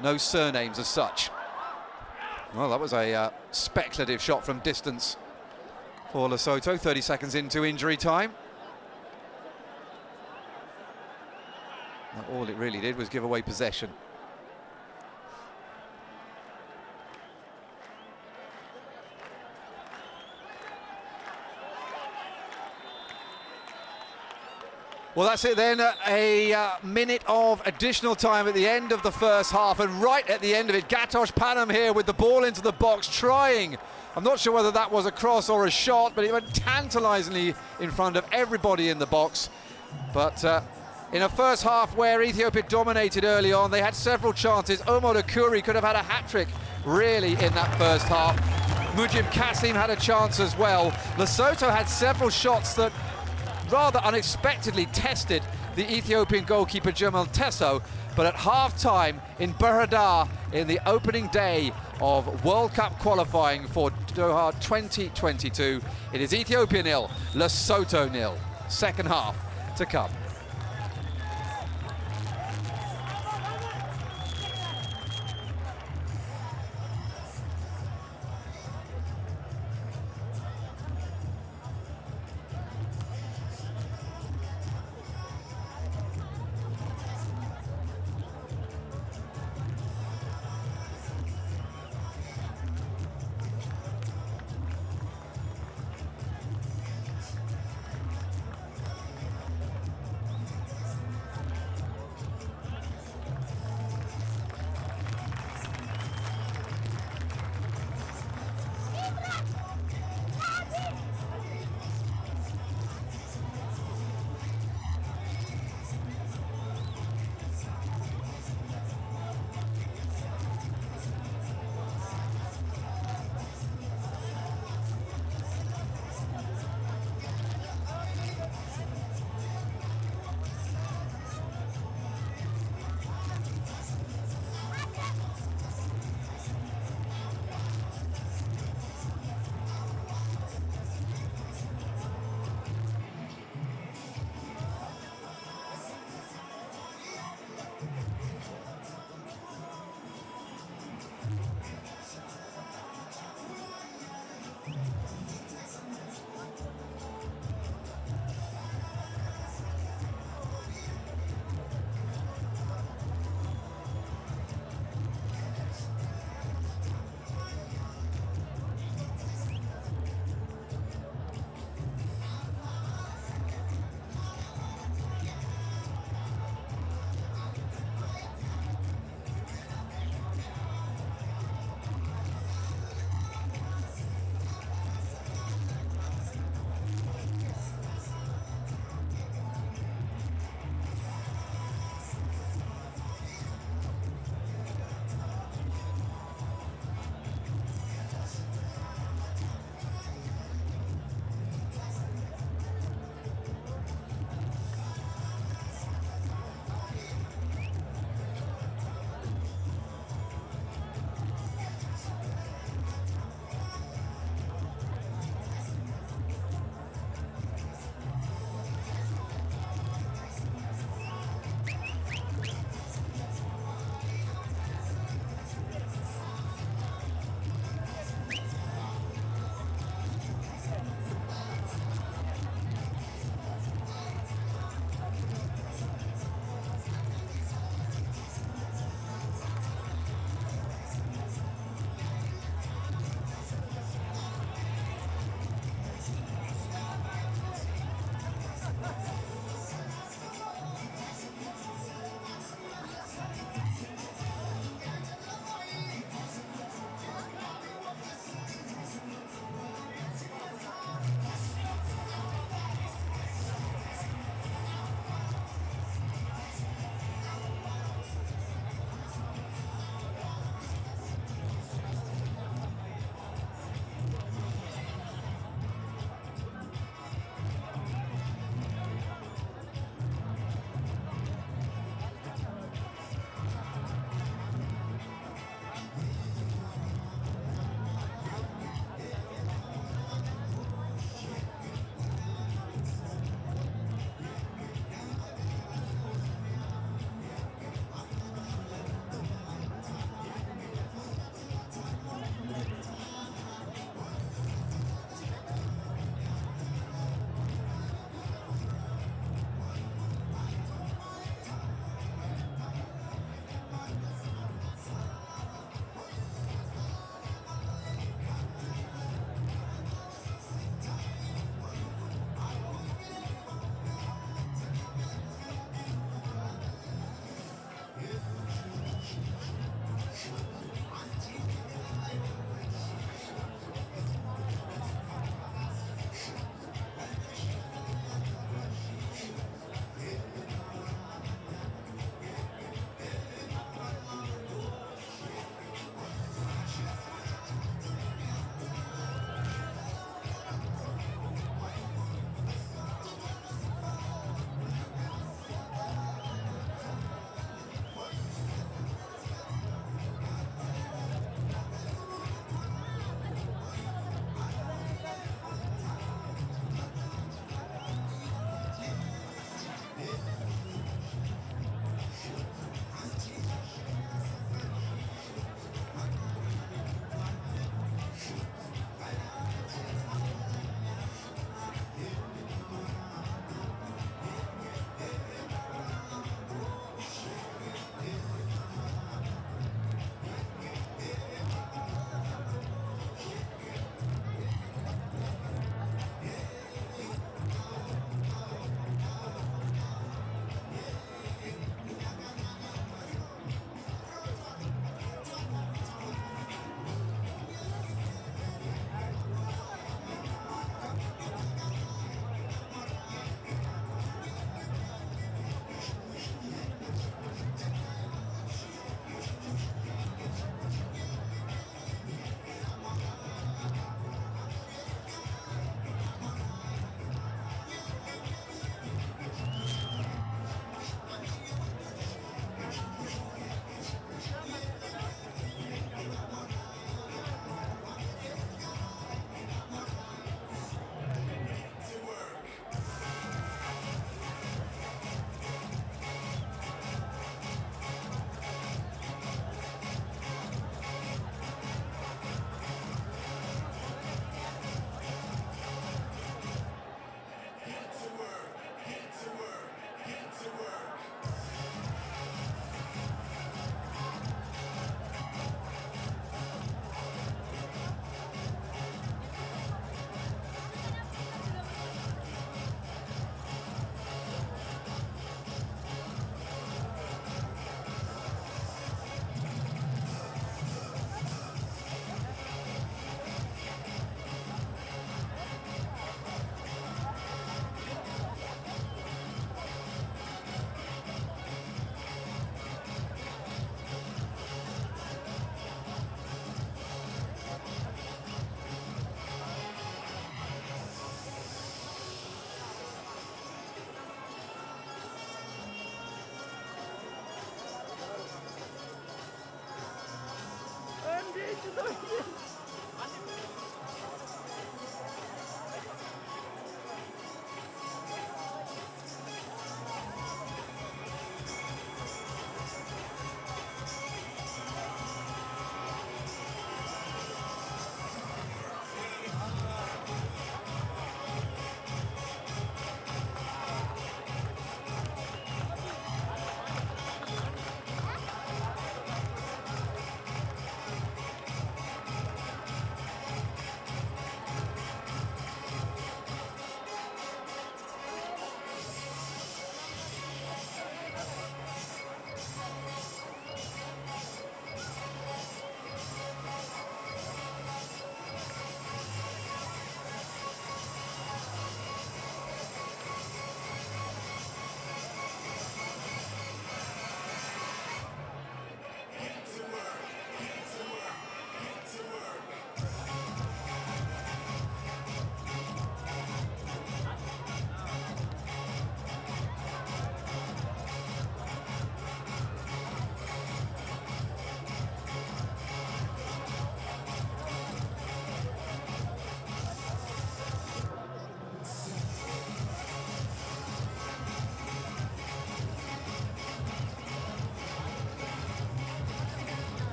No surnames as such. Well, that was a speculative shot from distance for Lesotho, 30 seconds into injury time. Now, all it really did was give away possession. Well, that's it then, a minute of additional time at the end of the first half, and right at the end of it, Gatosh Panom here with the ball into the box, trying. I'm not sure whether that was a cross or a shot, but it went tantalisingly in front of everybody in the box. But in a first half where Ethiopia dominated early on, they had several chances. Omar Akuri could have had a hat-trick, really, in that first half. Mujib Kasim had a chance as well. Lesotho had several shots that rather unexpectedly tested the Ethiopian goalkeeper Jamal Tesso, but at half-time in Bahir in the opening day of World Cup qualifying for Doha 2022, it is Ethiopia 0, Lesotho 0. Second half to come.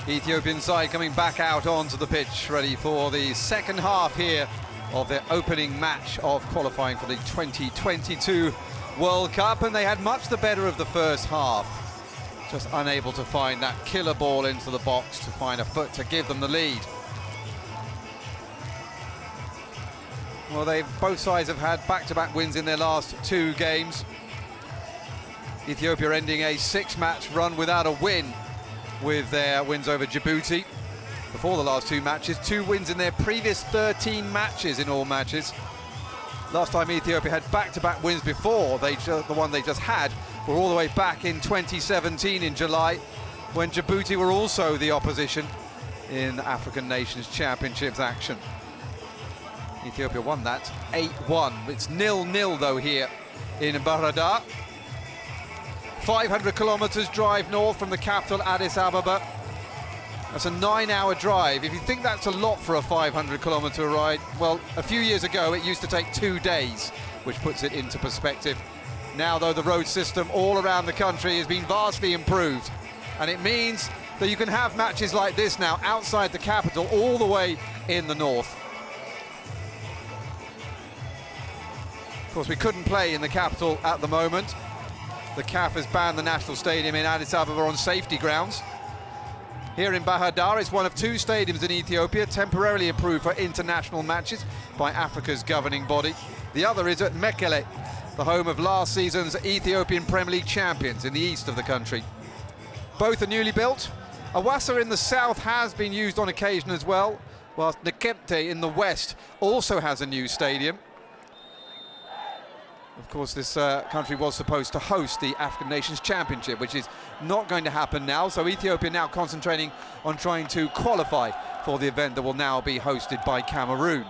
Ethiopian side coming back out onto the pitch, ready for the second half here of their opening match of qualifying for the 2022 World Cup, and they had much the better of the first half, just unable to find that killer ball into the box to find a foot to give them the lead. Well, both sides have had back-to-back wins in their last 2 games. Ethiopia ending a 6-match run without a win with their wins over Djibouti before the last 2 matches. 2 wins in their previous 13 matches in all matches. Last time Ethiopia had back-to-back wins before the one they just had were all the way back in 2017 in July, when Djibouti were also the opposition in the African Nations Championships action. Ethiopia won that 8-1. It's 0-0 though here in Bahir Dar. 500 kilometers drive north from the capital Addis Ababa. That's a 9-hour drive. If you think that's a lot for a 500-kilometer ride, well, a few years ago it used to take 2 days, which puts it into perspective. Now, though, the road system all around the country has been vastly improved, and it means that you can have matches like this now outside the capital all the way in the north. Of course, we couldn't play in the capital at the moment. The CAF has banned the national stadium in Addis Ababa on safety grounds. Here in Bahir Dar, it's one of 2 stadiums in Ethiopia temporarily approved for international matches by Africa's governing body. The other is at Mekele, the home of last season's Ethiopian Premier League champions in the east of the country. Both are newly built. Awassa in the south has been used on occasion as well, whilst Nekemte in the west also has a new stadium. Of course, this country was supposed to host the African Nations Championship, which is not going to happen now, so Ethiopia now concentrating on trying to qualify for the event that will now be hosted by Cameroon.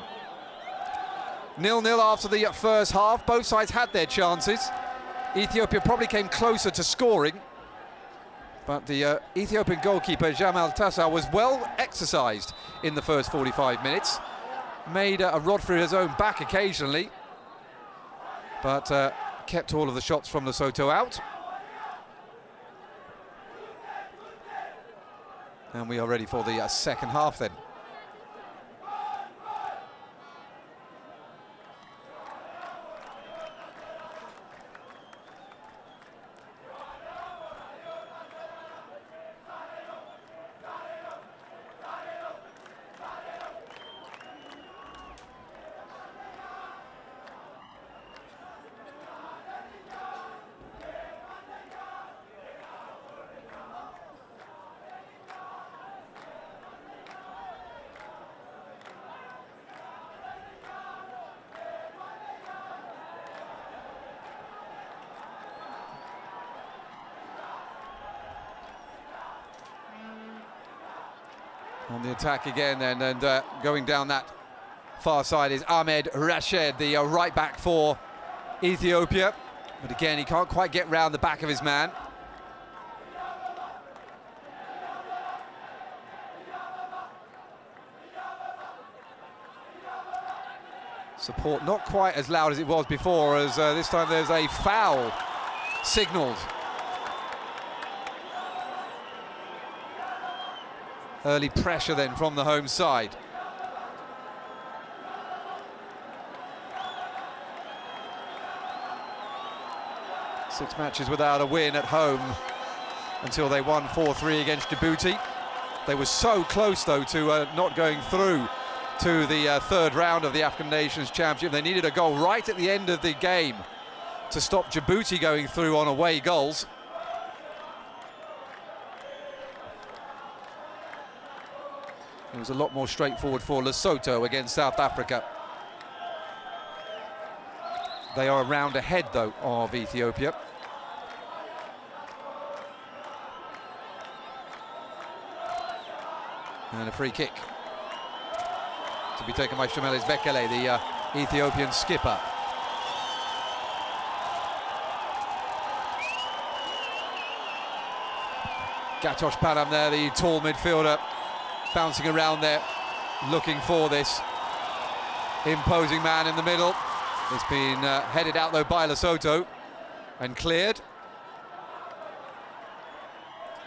0-0 after the first half. Both sides had their chances. Ethiopia probably came closer to scoring, but the Ethiopian goalkeeper Jamal Tassa was well exercised in the first 45 minutes. Made a rod through his own back occasionally, but kept all of the shots from Lesotho out. And we are ready for the second half then. On the attack again then, and going down that far side is Ahmed Rashid, the right back for Ethiopia. But again, he can't quite get round the back of his man. Support not quite as loud as it was before, as this time there's a foul signalled. Early pressure then from the home side. Six matches without a win at home until they won 4-3 against Djibouti. They were so close, though, to not going through to the third round of the African Nations Championship. They needed a goal right at the end of the game to stop Djibouti going through on away goals. It was a lot more straightforward for Lesotho against South Africa. They are a round ahead, though, of Ethiopia. And a free kick to be taken by Shemeles Bekele, the Ethiopian skipper. Gatosh Panam there, the tall midfielder, bouncing around there, looking for this imposing man in the middle. It's been headed out, though, by Lesotho and cleared.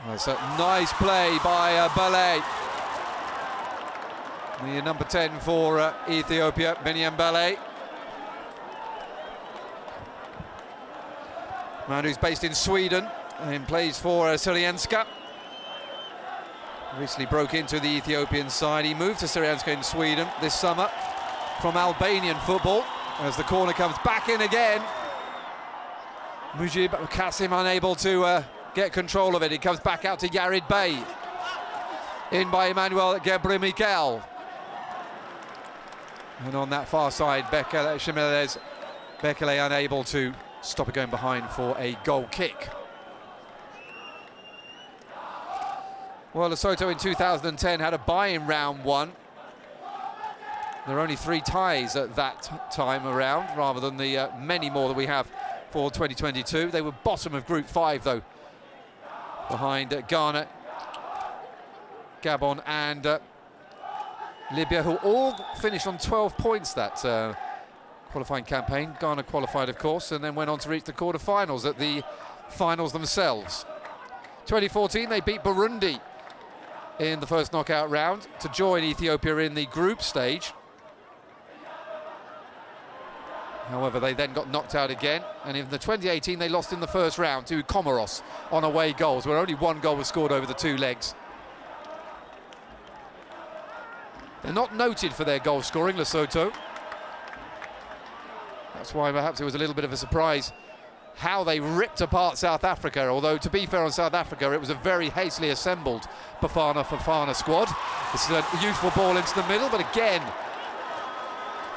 That's a nice play by Ballet. The number 10 for Ethiopia, Biniam Ballet. Man who's based in Sweden and plays for Syrianska. Recently broke into the Ethiopian side. He moved to Syrianska in Sweden this summer from Albanian football. As the corner comes back in again. Mujib Kasim unable to get control of it. It comes back out to Yared Bey. In by Emmanuel Gebremichael. And on that far side, Shimiles Bekele unable to stop it going behind for a goal kick. Well, Lesotho in 2010 had a bye in round one. There are only 3 ties at that time around, rather than the many more that we have for 2022. They were bottom of Group 5, though, behind Ghana, Gabon and Libya, who all finished on 12 points that qualifying campaign. Ghana qualified, of course, and then went on to reach the quarter-finals at the finals themselves. 2014, they beat Burundi in the first knockout round to join Ethiopia in the group stage. However, they then got knocked out again, and in the 2018, they lost in the first round to Comoros on away goals, where only 1 goal was scored over the 2 legs. They're not noted for their goal scoring, Lesotho. That's why perhaps it was a little bit of a surprise how they ripped apart South Africa, although to be fair on South Africa, it was a very hastily assembled Bafana squad. This is a youthful ball into the middle, but again,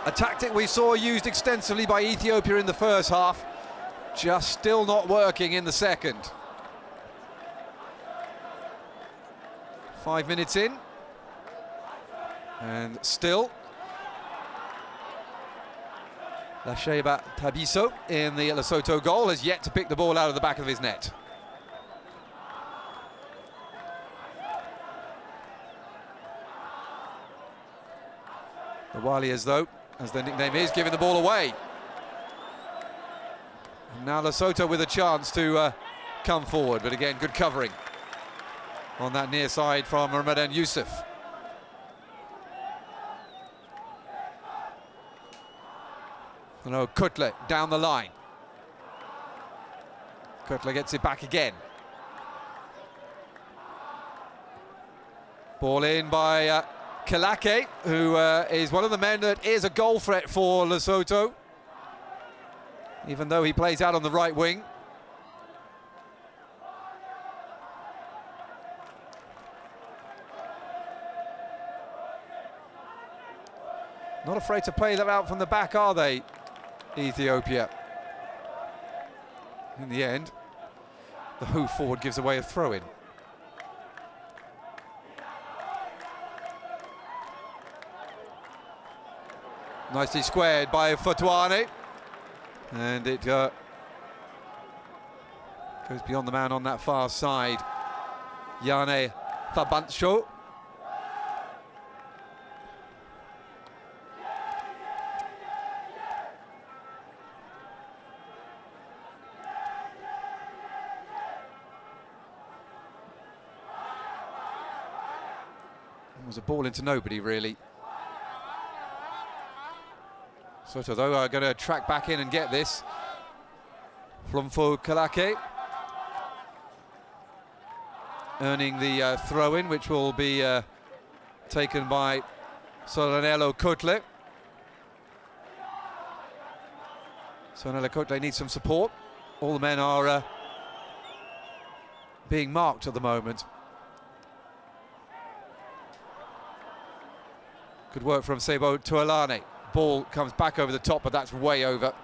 a tactic we saw used extensively by Ethiopia in the first half, just still not working in the second. 5 minutes in, and still Lasheba Tabiso in the Lesotho goal has yet to pick the ball out of the back of his net. The Warriors, though, as their nickname is, giving the ball away. And now Lesotho with a chance to come forward, but again, good covering on that near side from Ramadan Youssef. No, Kutle down the line. Kutle gets it back again. Ball in by Kalake, who is one of the men that is a goal threat for Lesotho, even though he plays out on the right wing. Not afraid to play that out from the back, are they, Ethiopia? In the end, the hoof forward gives away a throw-in. Nicely squared by Fotwane, and it goes beyond the man on that far side, Yane Thabancho. It was a ball into nobody, really. Soto, though, are going to track back in and get this. Flomfo Kalake earning the throw-in, which will be taken by Solanello Kutle. Solanello Kutle needs some support. All the men are being marked at the moment. Good work from Sebo Tualane. Ball comes back over the top, but that's way over.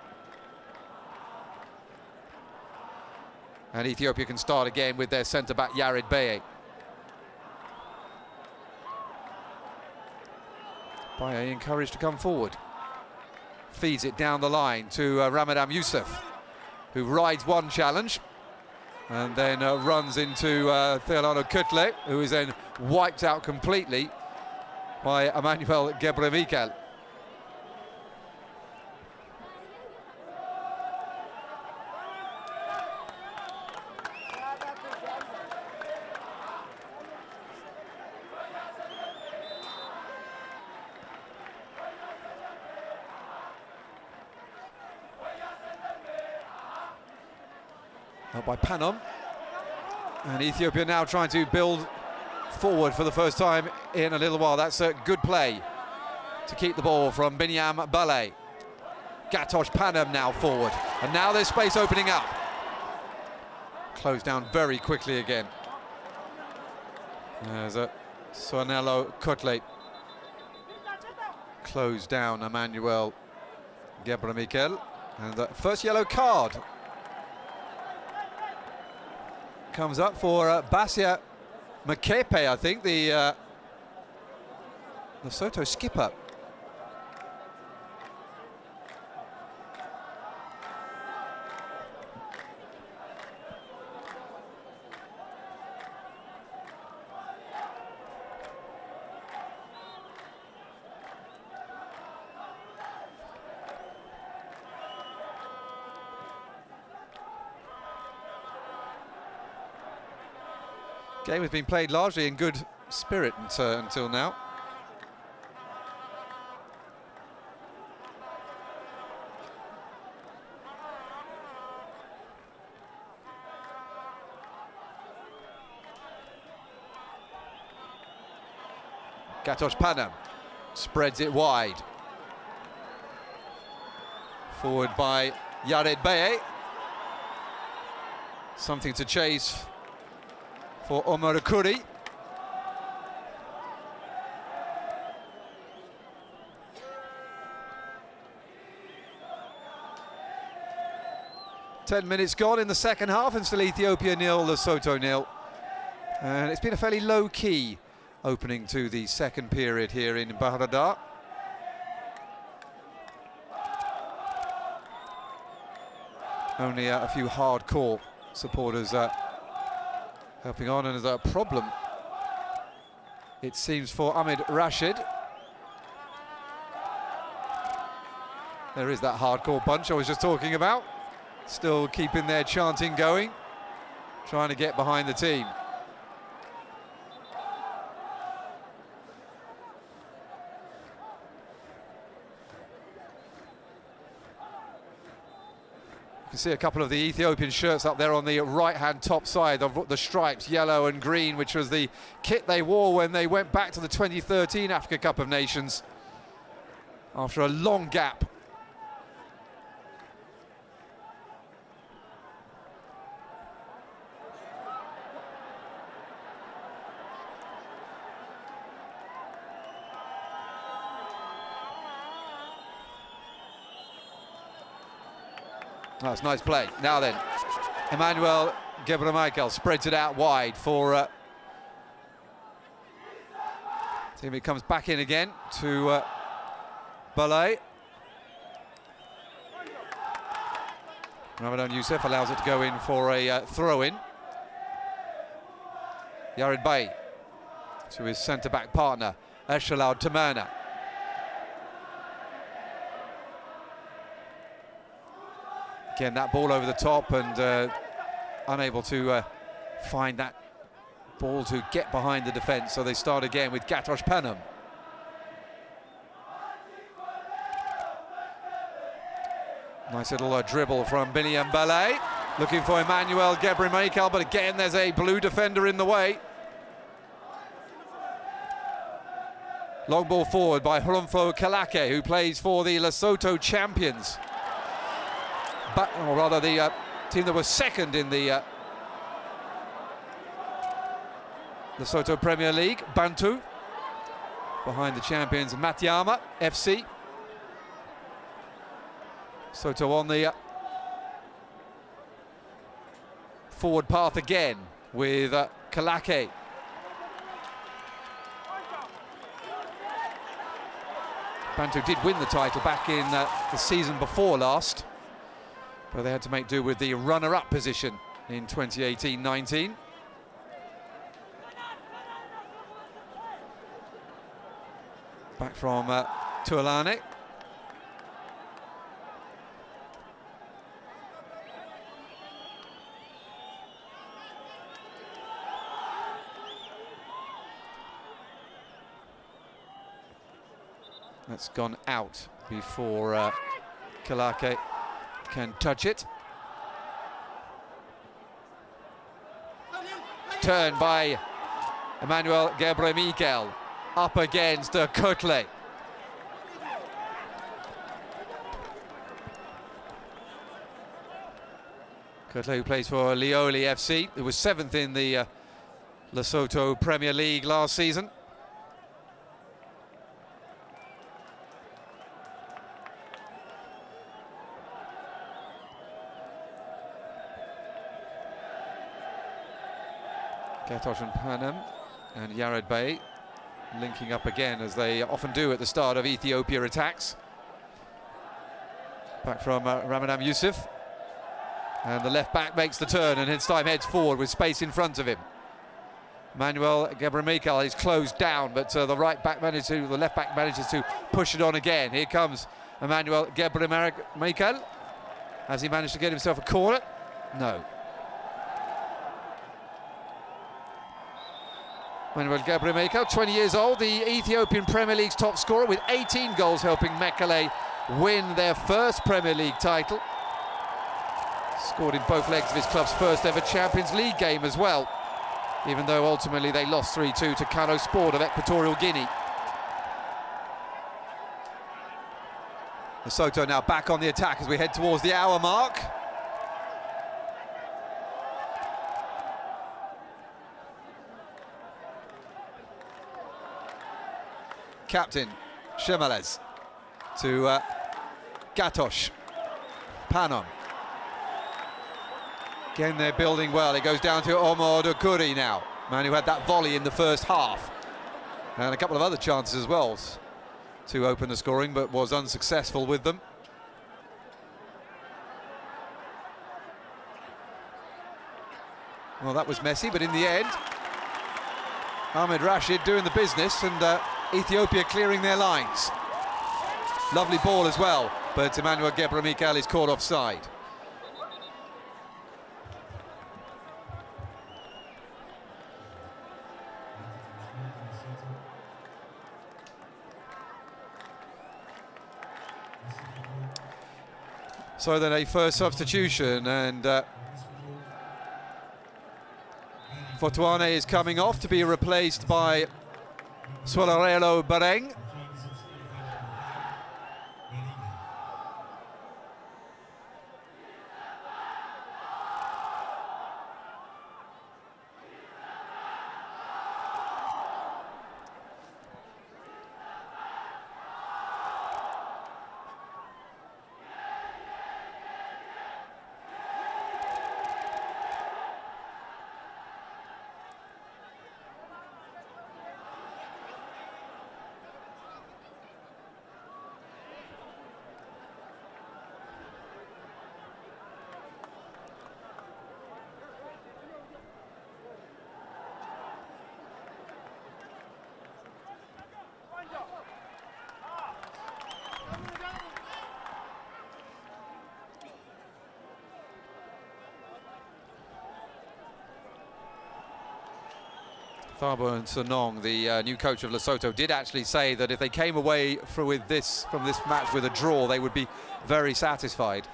And Ethiopia can start again with their centre-back Yared Bey. Baye encouraged to come forward. Feeds it down the line to Ramadan Youssef, who rides one challenge and then runs into Theolano Kutle, who is then wiped out completely by Emmanuel Gebremichael. Up by Panom. And Ethiopia now trying to build forward for the first time in a little while. That's a good play to keep the ball from Binyam Bale. Gatosh Panom now forward. And now there's space opening up. Closed down very quickly again. There's a Sonello Kotle. Closed down Emmanuel Gebremichael. And the first yellow card comes up for Basia Makepe, I think, the Lesotho skipper. Game has been played largely in good spirit until now. Gatosh Panom spreads it wide. Forward by Yared Beye. Something to chase for Omar Akuri. Ten minutes gone in the second half, and still Ethiopia 0, Lesotho 0. And it's been a fairly low-key opening to the second period here in Bahir Dar. Only a few hardcore supporters helping on, and there's a problem, it seems, for Ahmed Rashid. There is that hardcore bunch I was just talking about, still keeping their chanting going, trying to get behind the team. You can see a couple of the Ethiopian shirts up there on the right-hand top side, of the stripes, yellow and green, which was the kit they wore when they went back to the 2013 Africa Cup of Nations after a long gap. That's nice play. Now then, Emmanuel Gebremichael spreads it out wide for team. It comes back in again to Bale. Ramadan Youssef allows it to go in for a throw-in. Yared Beye to his centre-back partner, Eshalaud Tamerna. Again, that ball over the top, and unable to find that ball to get behind the defence. So they start again with Gatosh Panom. Nice little dribble from Binyam Bale, looking for Emmanuel Gebremichael, but again there's a blue defender in the way. Long ball forward by Hulumfo Kalake, who plays for the Lesotho champions. But, or rather, the team that was second in the Lesotho Premier League, Bantu, behind the champions Matiama FC. Lesotho on the forward path again with Kalake. Bantu did win the title back in the season before last, but they had to make do with the runner-up position in 2018-19. Back from Tuolane. That's gone out before Kalake can touch it. turn by Emmanuel Gebremichael up against Kotle. Kotle, who plays for Lioli FC, who was 7th in the Lesotho Premier League last season. Gatosh and Panem and Yared Bey linking up again, as they often do at the start of Ethiopia attacks. Back from Ramadan Youssef. And the left back makes the turn and this time heads forward with space in front of him. Manuel Gebremichael is closed down, but the left back manages to push it on again. Here comes Emmanuel Gebremichael. Has he managed to get himself a corner? No. Manuel Gebremichael, 20 years old, the Ethiopian Premier League's top scorer, with 18 goals, helping Mekele win their first Premier League title. Scored in both legs of his club's first ever Champions League game as well, even though ultimately they lost 3-2 to Kano Sport of Equatorial Guinea. Lesotho now back on the attack as we head towards the hour mark. Captain Shemales to Gatosh, Panon. Again, they're building well. It goes down to Omar Dukuri now, man who had that volley in the first half. And a couple of other chances as well to open the scoring, but was unsuccessful with them. Well, that was messy, but in the end, Ahmed Rashid doing the business, and Ethiopia clearing their lines. Lovely ball as well, but Emmanuel Gebremichael is caught offside. So then a first substitution, and Fortuane is coming off to be replaced by Solarelo Bareng. Thabo and Sonong, the new coach of Lesotho, did actually say that if they came away from this match with a draw, they would be very satisfied.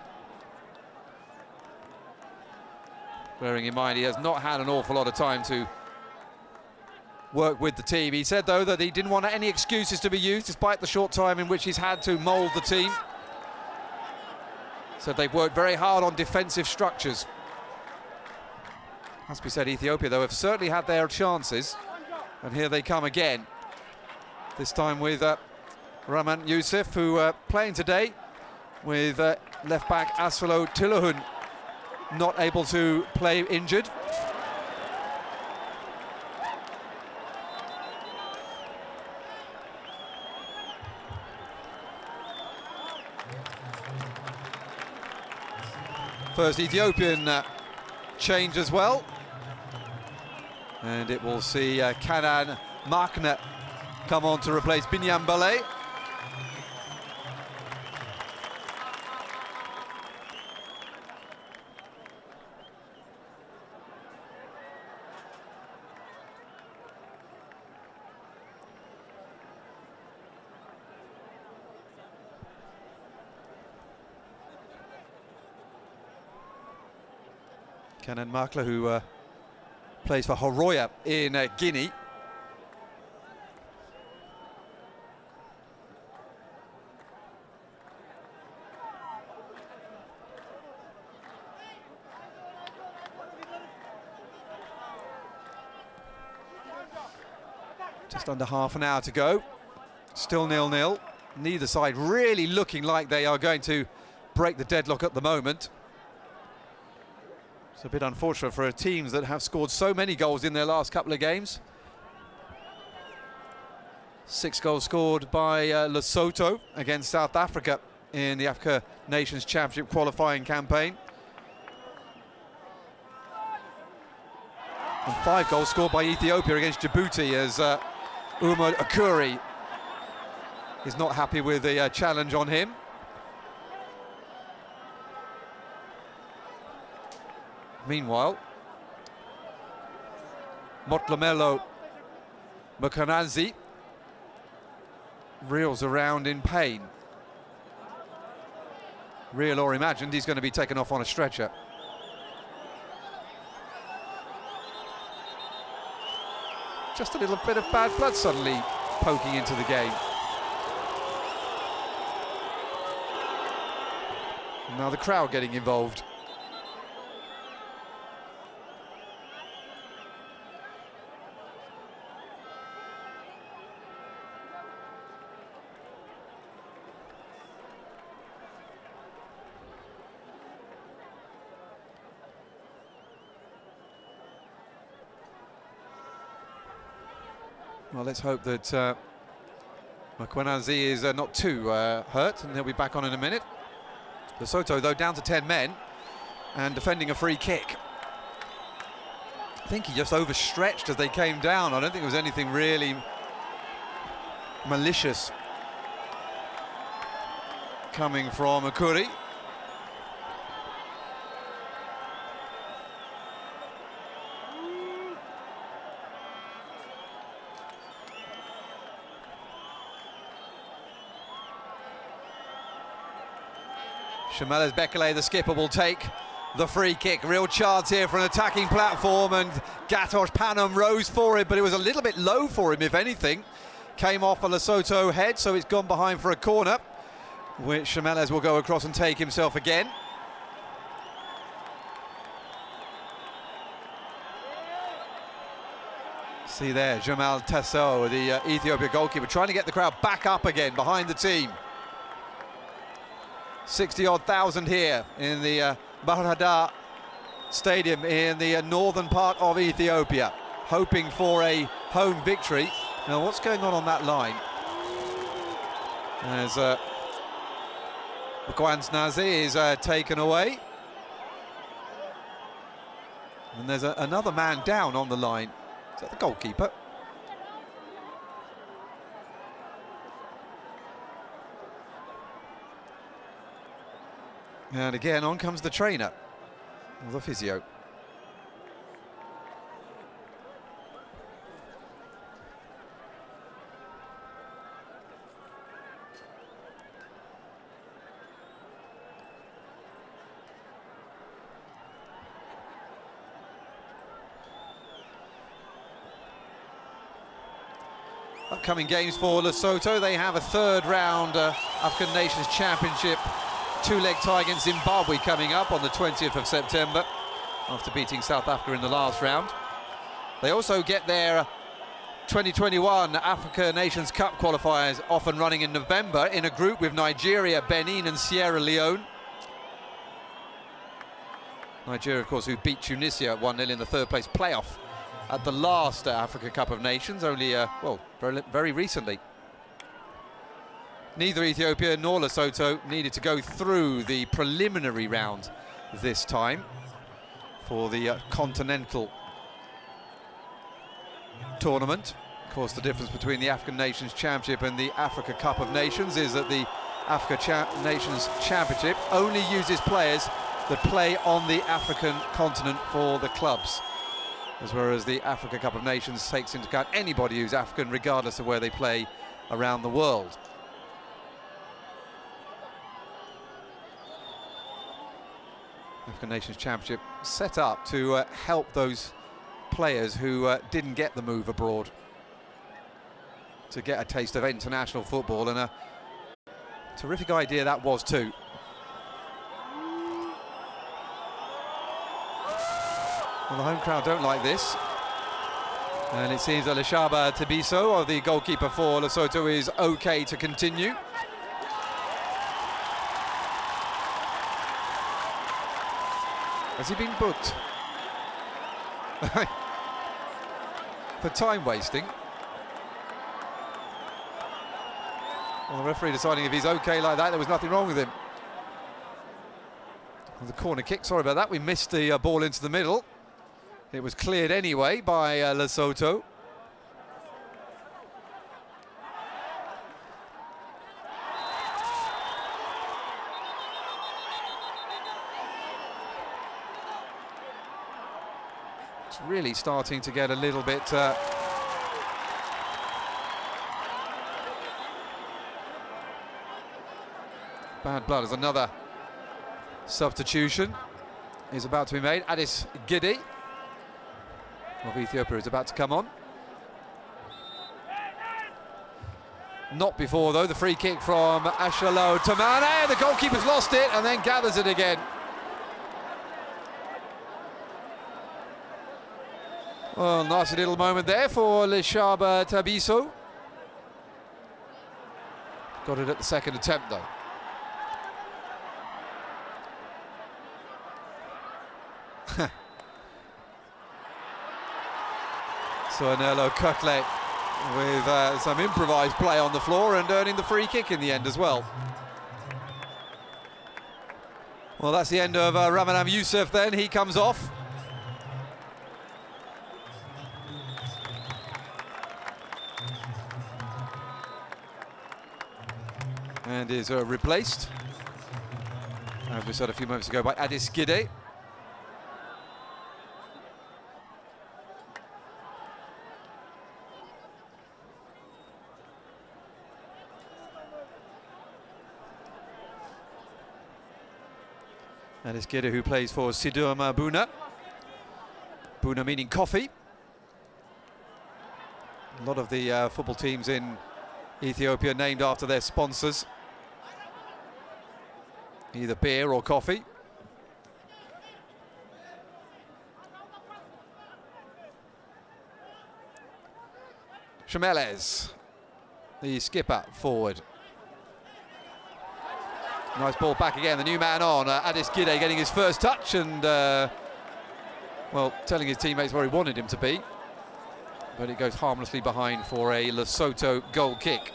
Bearing in mind he has not had an awful lot of time to work with the team. He said, though, that he didn't want any excuses to be used, despite the short time in which he's had to mould the team. Said they've worked very hard on defensive structures. Has to be said, Ethiopia, though, have certainly had their chances. And here they come again. This time with Raman Youssef, who playing today with left-back Asolo Tilohun not able to play, injured. First Ethiopian change as well. And it will see Kanan Makna come on to replace Binyam Ballet. Kanan Makla, who plays for Horoya in Guinea. Just under half an hour to go. Still 0-0. Neither side really looking like they are going to break the deadlock at the moment. It's a bit unfortunate for teams that have scored so many goals in their last couple of games. 6 goals scored by Lesotho against South Africa in the Africa Nations Championship qualifying campaign. And 5 goals scored by Ethiopia against Djibouti, as Umar Akuri is not happy with the challenge on him. Meanwhile, Motlamelo Mukanazi reels around in pain. Real or imagined, he's going to be taken off on a stretcher. Just a little bit of bad blood suddenly poking into the game. Now the crowd getting involved. Well, let's hope that Mukwenazi is not too hurt, and he'll be back on in a minute. Lesotho, though, down to 10 men and defending a free kick. I think he just overstretched as they came down. I don't think it was anything really malicious coming from Akuri. Shameles Bekele, the skipper, will take the free kick. Real chance here for an attacking platform, and Gatos Panam rose for it, but it was a little bit low for him, if anything. Came off a Lesotho head, so it's gone behind for a corner, which Shameles will go across and take himself again. See there, Jamal Tasso, the Ethiopia goalkeeper, trying to get the crowd back up again behind the team. 60-odd thousand here in the Bahradar Stadium in the northern part of Ethiopia, hoping for a home victory. Now, what's going on that line? As Mukwenazi is taken away. And there's another man down on the line. Is that the goalkeeper? And again, on comes the trainer, or the physio. Upcoming games for Lesotho. They have a third round African Nations Championship two-leg tie against Zimbabwe coming up on the 20th of September after beating South Africa in the last round. They also get their 2021 Africa Nations Cup qualifiers off and running in November in a group with Nigeria, Benin and Sierra Leone. Nigeria, of course, who beat Tunisia 1-0 in the third place playoff at the last Africa Cup of Nations, only, well, very recently. Neither Ethiopia nor Lesotho needed to go through the preliminary round this time for the continental tournament. Of course, the difference between the African Nations Championship and the Africa Cup of Nations is that the Africa Nations Championship only uses players that play on the African continent for the clubs, whereas the Africa Cup of Nations takes into account anybody who's African, regardless of where they play around the world. African Nations Championship set up to help those players who didn't get the move abroad to get a taste of international football, and a terrific idea that was too. Well, the home crowd don't like this, and it seems that Leshaba Tabiso, or the goalkeeper for Lesotho, is okay to continue. Has he been booked? For time wasting? Well, the referee deciding if he's okay like that, there was nothing wrong with him. Well, the corner kick, sorry about that, we missed the ball into the middle. It was cleared anyway by Lesotho. It's really starting to get a little bit bad blood as another substitution is about to be made. Addis Gide of Ethiopia is about to come on. Not before, though, the free kick from Ashalo Tamane. The goalkeeper's lost it and then gathers it again. Well, nice little moment there for Leshaba Tabiso. Got it at the second attempt, though. So Anelo Kukle with some improvised play on the floor and earning the free kick in the end as well. Well, that's the end of Ramadan Youssef then. He comes off. And is replaced, as we said a few moments ago, by Addis Gide. Addis Gide, who plays for Sidurma Buna. Buna meaning coffee. A lot of the football teams in Ethiopia named after their sponsors, either beer or coffee. Shemeles, the skipper, forward. Nice ball back again, the new man on, Addis Gide getting his first touch and, well, telling his teammates where he wanted him to be. But it goes harmlessly behind for a Lesotho goal kick.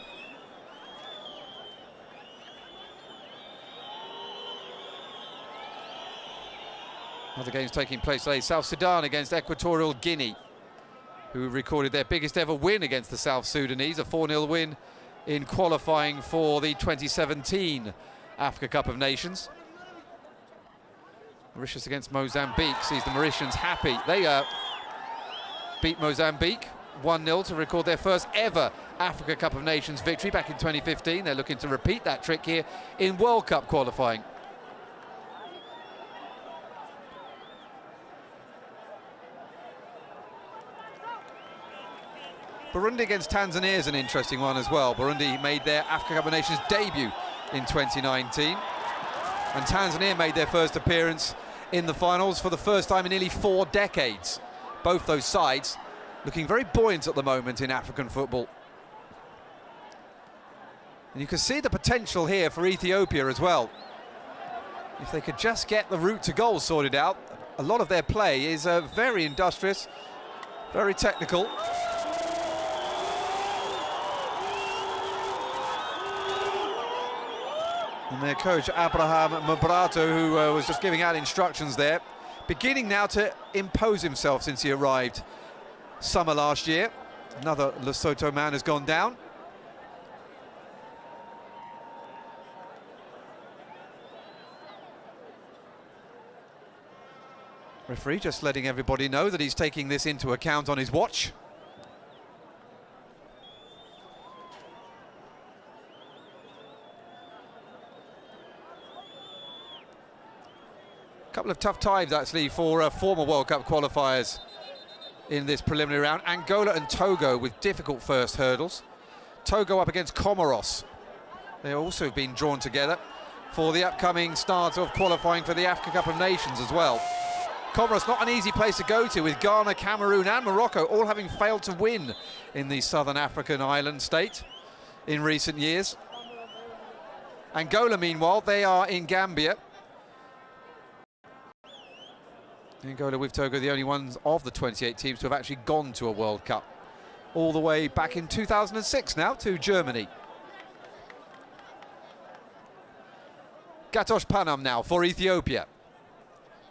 Other games taking place today. South Sudan against Equatorial Guinea, who recorded their biggest ever win against the South Sudanese, a 4-0 win in qualifying for the 2017 Africa Cup of Nations. Mauritius against Mozambique sees the Mauritians happy. They beat Mozambique 1-0 to record their first ever Africa Cup of Nations victory back in 2015. They're looking to repeat that trick here in World Cup qualifying. Burundi against Tanzania is an interesting one as well. Burundi made their Africa Cup of Nations debut in 2019, and Tanzania made their first appearance in the finals for the first time in nearly 4 decades. Both those sides looking very buoyant at the moment in African football. And you can see the potential here for Ethiopia as well. If they could just get the route to goal sorted out. A lot of their play is very industrious, very technical. And their coach, Abraham Mabrato, who was just giving out instructions there, beginning now to impose himself since he arrived summer last year. Another Lesotho man has gone down. Referee just letting everybody know that he's taking this into account on his watch. Couple of tough times actually for former World Cup qualifiers in this preliminary round. Angola and Togo with difficult first hurdles. Togo up against Comoros. They've also been drawn together for the upcoming start of qualifying for the Africa Cup of Nations as well. Comoros, not an easy place to go to, with Ghana, Cameroon and Morocco all having failed to win in the southern African island state in recent years. Angola, meanwhile, they are in Gambia. Angola with Togo, the only ones of the 28 teams to have actually gone to a World Cup. All the way back in 2006 now to Germany. Gatosh Panam now for Ethiopia.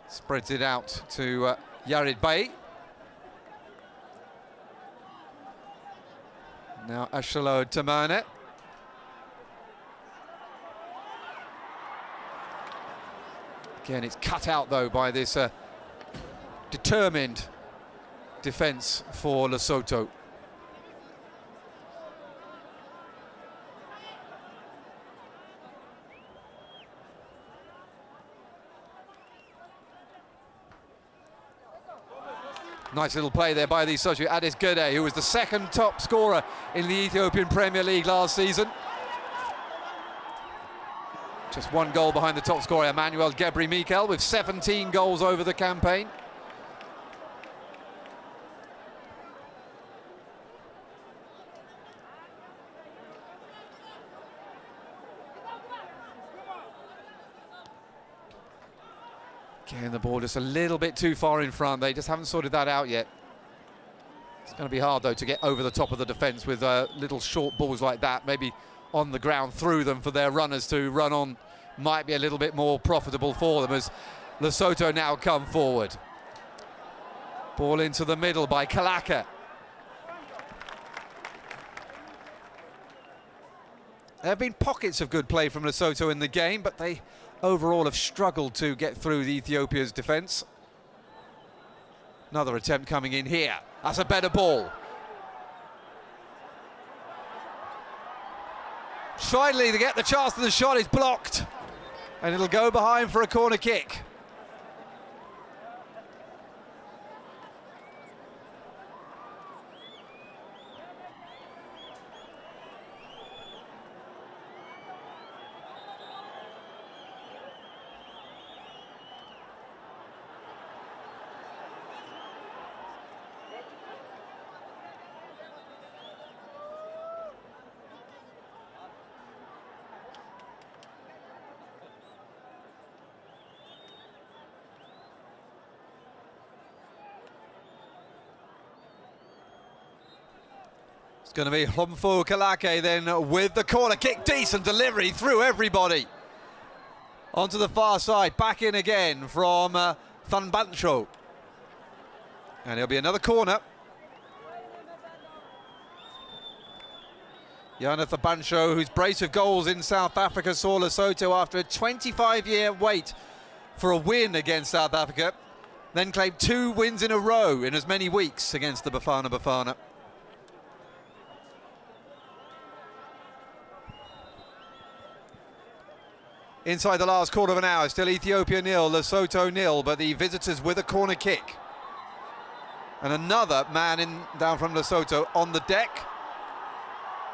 Spreads it out to Yared Bey. Now Ashalo Tamane. Again, it's cut out though by this determined defence for Lesotho. Nice little play there by the Sochi Adis Gede, who was the second top scorer in the Ethiopian Premier League last season. Just one goal behind the top scorer, Emmanuel Gebri Mikel, with 17 goals over the campaign. Getting the ball just a little bit too far in front. They just haven't sorted that out yet. It's going to be hard, though, to get over the top of the defence with little short balls like that. Maybe on the ground through them for their runners to run on might be a little bit more profitable for them as Lesotho now come forward. Ball into the middle by Kalaka. There have been pockets of good play from Lesotho in the game, but they overall have struggled to get through the Ethiopia's defence. Another attempt coming in here. That's a better ball. Finally, they get the chance to the shot. It's blocked. And it'll go behind for a corner kick. It's going to be Humfo Kalake then with the corner kick. Decent delivery through everybody. Onto the far side, back in again from Thanbancho. And it'll be another corner. Yana Thanbancho, whose brace of goals in South Africa saw Lesotho after a 25-year wait for a win against South Africa, then claimed 2 wins in a row in as many weeks against the Bafana Bafana. Inside the last quarter of an hour, still Ethiopia 0, Lesotho 0, but the visitors with a corner kick. And another man down from Lesotho on the deck.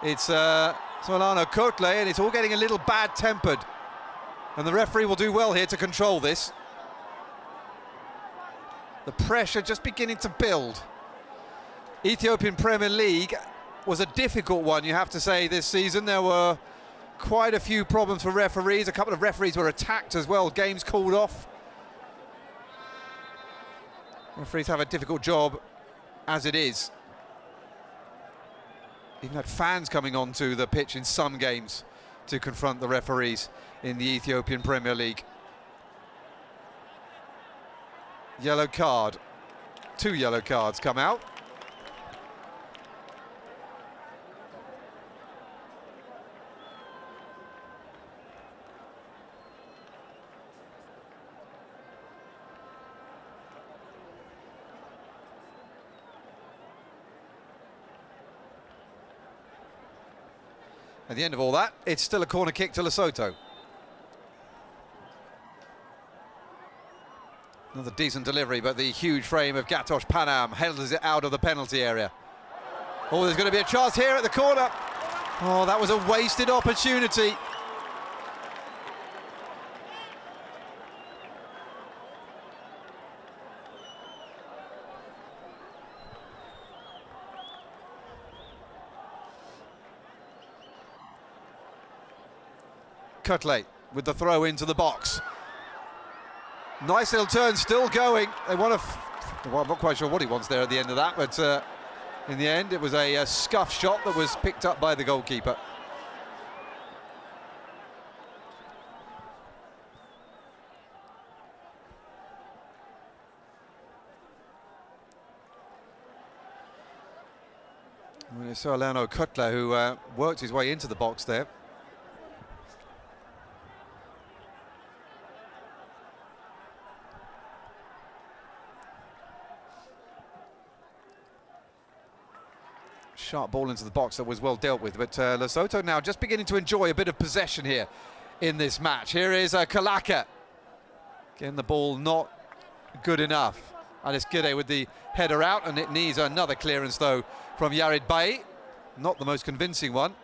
It's Solano Kotle, and it's all getting a little bad-tempered. And the referee will do well here to control this. The pressure just beginning to build. Ethiopian Premier League was a difficult one, you have to say, this season. There were quite a few problems for referees. A couple of referees were attacked as well. Games called off. Referees have a difficult job as it is. Even had fans coming onto the pitch in some games to confront the referees in the Ethiopian Premier League. Yellow card. 2 yellow cards come out. At the end of all that, it's still a corner kick to Lesotho. Another decent delivery, but the huge frame of Gatosh Panam handles it out of the penalty area. Oh, there's going to be a chance here at the corner. Oh, that was a wasted opportunity. Cutley with the throw into the box. Nice little turn, still going. They want to. Well, I'm not quite sure what he wants there at the end of that, but in the end, it was a scuff shot that was picked up by the goalkeeper. Well, it's Alano Cutler who worked his way into the box there. Sharp ball into the box that was well dealt with, but Lesotho now just beginning to enjoy a bit of possession here in this match. Here is Kalaka. Again, the ball not good enough. Alice Gide with the header out, and it needs another clearance though from Yarid Bay. Not the most convincing one.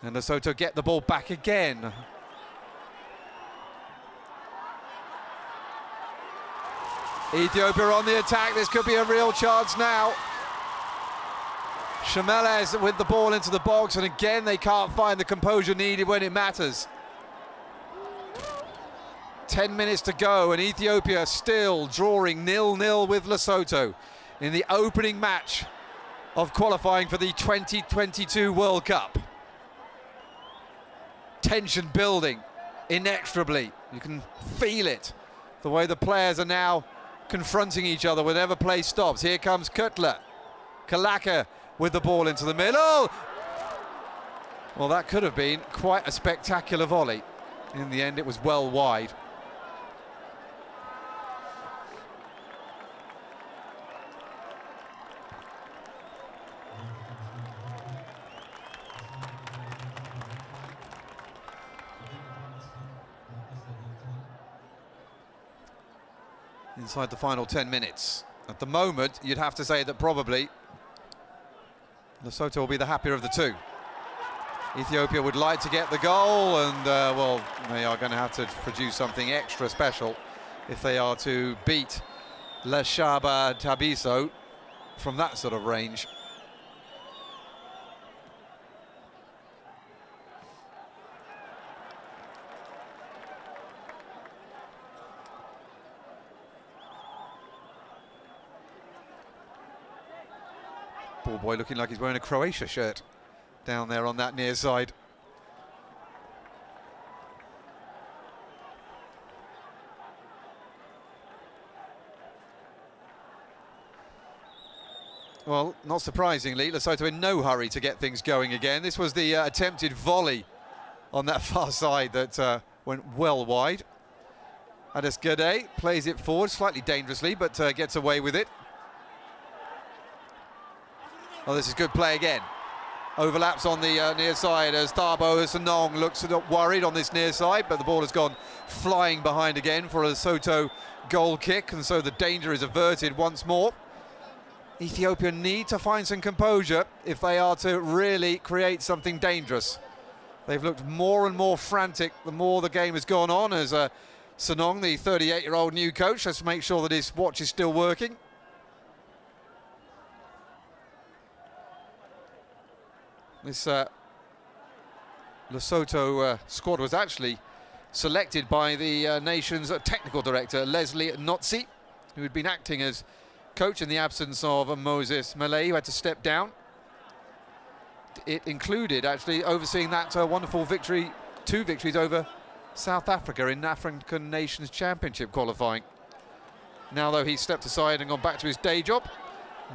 And Lesotho get the ball back again. Ethiopia on the attack. This could be a real chance now. Shameles with the ball into the box, and again they can't find the composure needed when it matters. 10 minutes to go, and Ethiopia still drawing 0-0 with Lesotho in the opening match of qualifying for the 2022 World Cup. Tension building inexorably. You can feel it, the way the players are now confronting each other whenever play stops. Here comes Cutler. Kalaka with the ball into the middle. Well, that could have been quite a spectacular volley. In the end, it was well wide. Inside the final 10 minutes. At the moment, you'd have to say that probably Lesotho will be the happier of the two. Ethiopia would like to get the goal, and well, they are going to have to produce something extra special if they are to beat Leshaba Tabiso from that sort of range. Ball boy looking like he's wearing a Croatia shirt down there on that near side. Well, not surprisingly, Lesotho in no hurry to get things going again. This was the attempted volley on that far side that went well wide. Ades Gede plays it forward slightly dangerously, but gets away with it. Oh, this is good play again. Overlaps on the near side as Thabo Sanong looks worried on this near side, but the ball has gone flying behind again for a Lesotho goal kick, and so the danger is averted once more. Ethiopia need to find some composure if they are to really create something dangerous. They've looked more and more frantic the more the game has gone on, as Sanong, the 38-year-old new coach, has to make sure that his watch is still working. This Lesotho squad was actually selected by the nation's technical director, Leslie Notsi, who had been acting as coach in the absence of Moses Malay, who had to step down. It included actually overseeing that wonderful victory, 2 victories over South Africa in African Nations Championship qualifying. Now, though, he's stepped aside and gone back to his day job,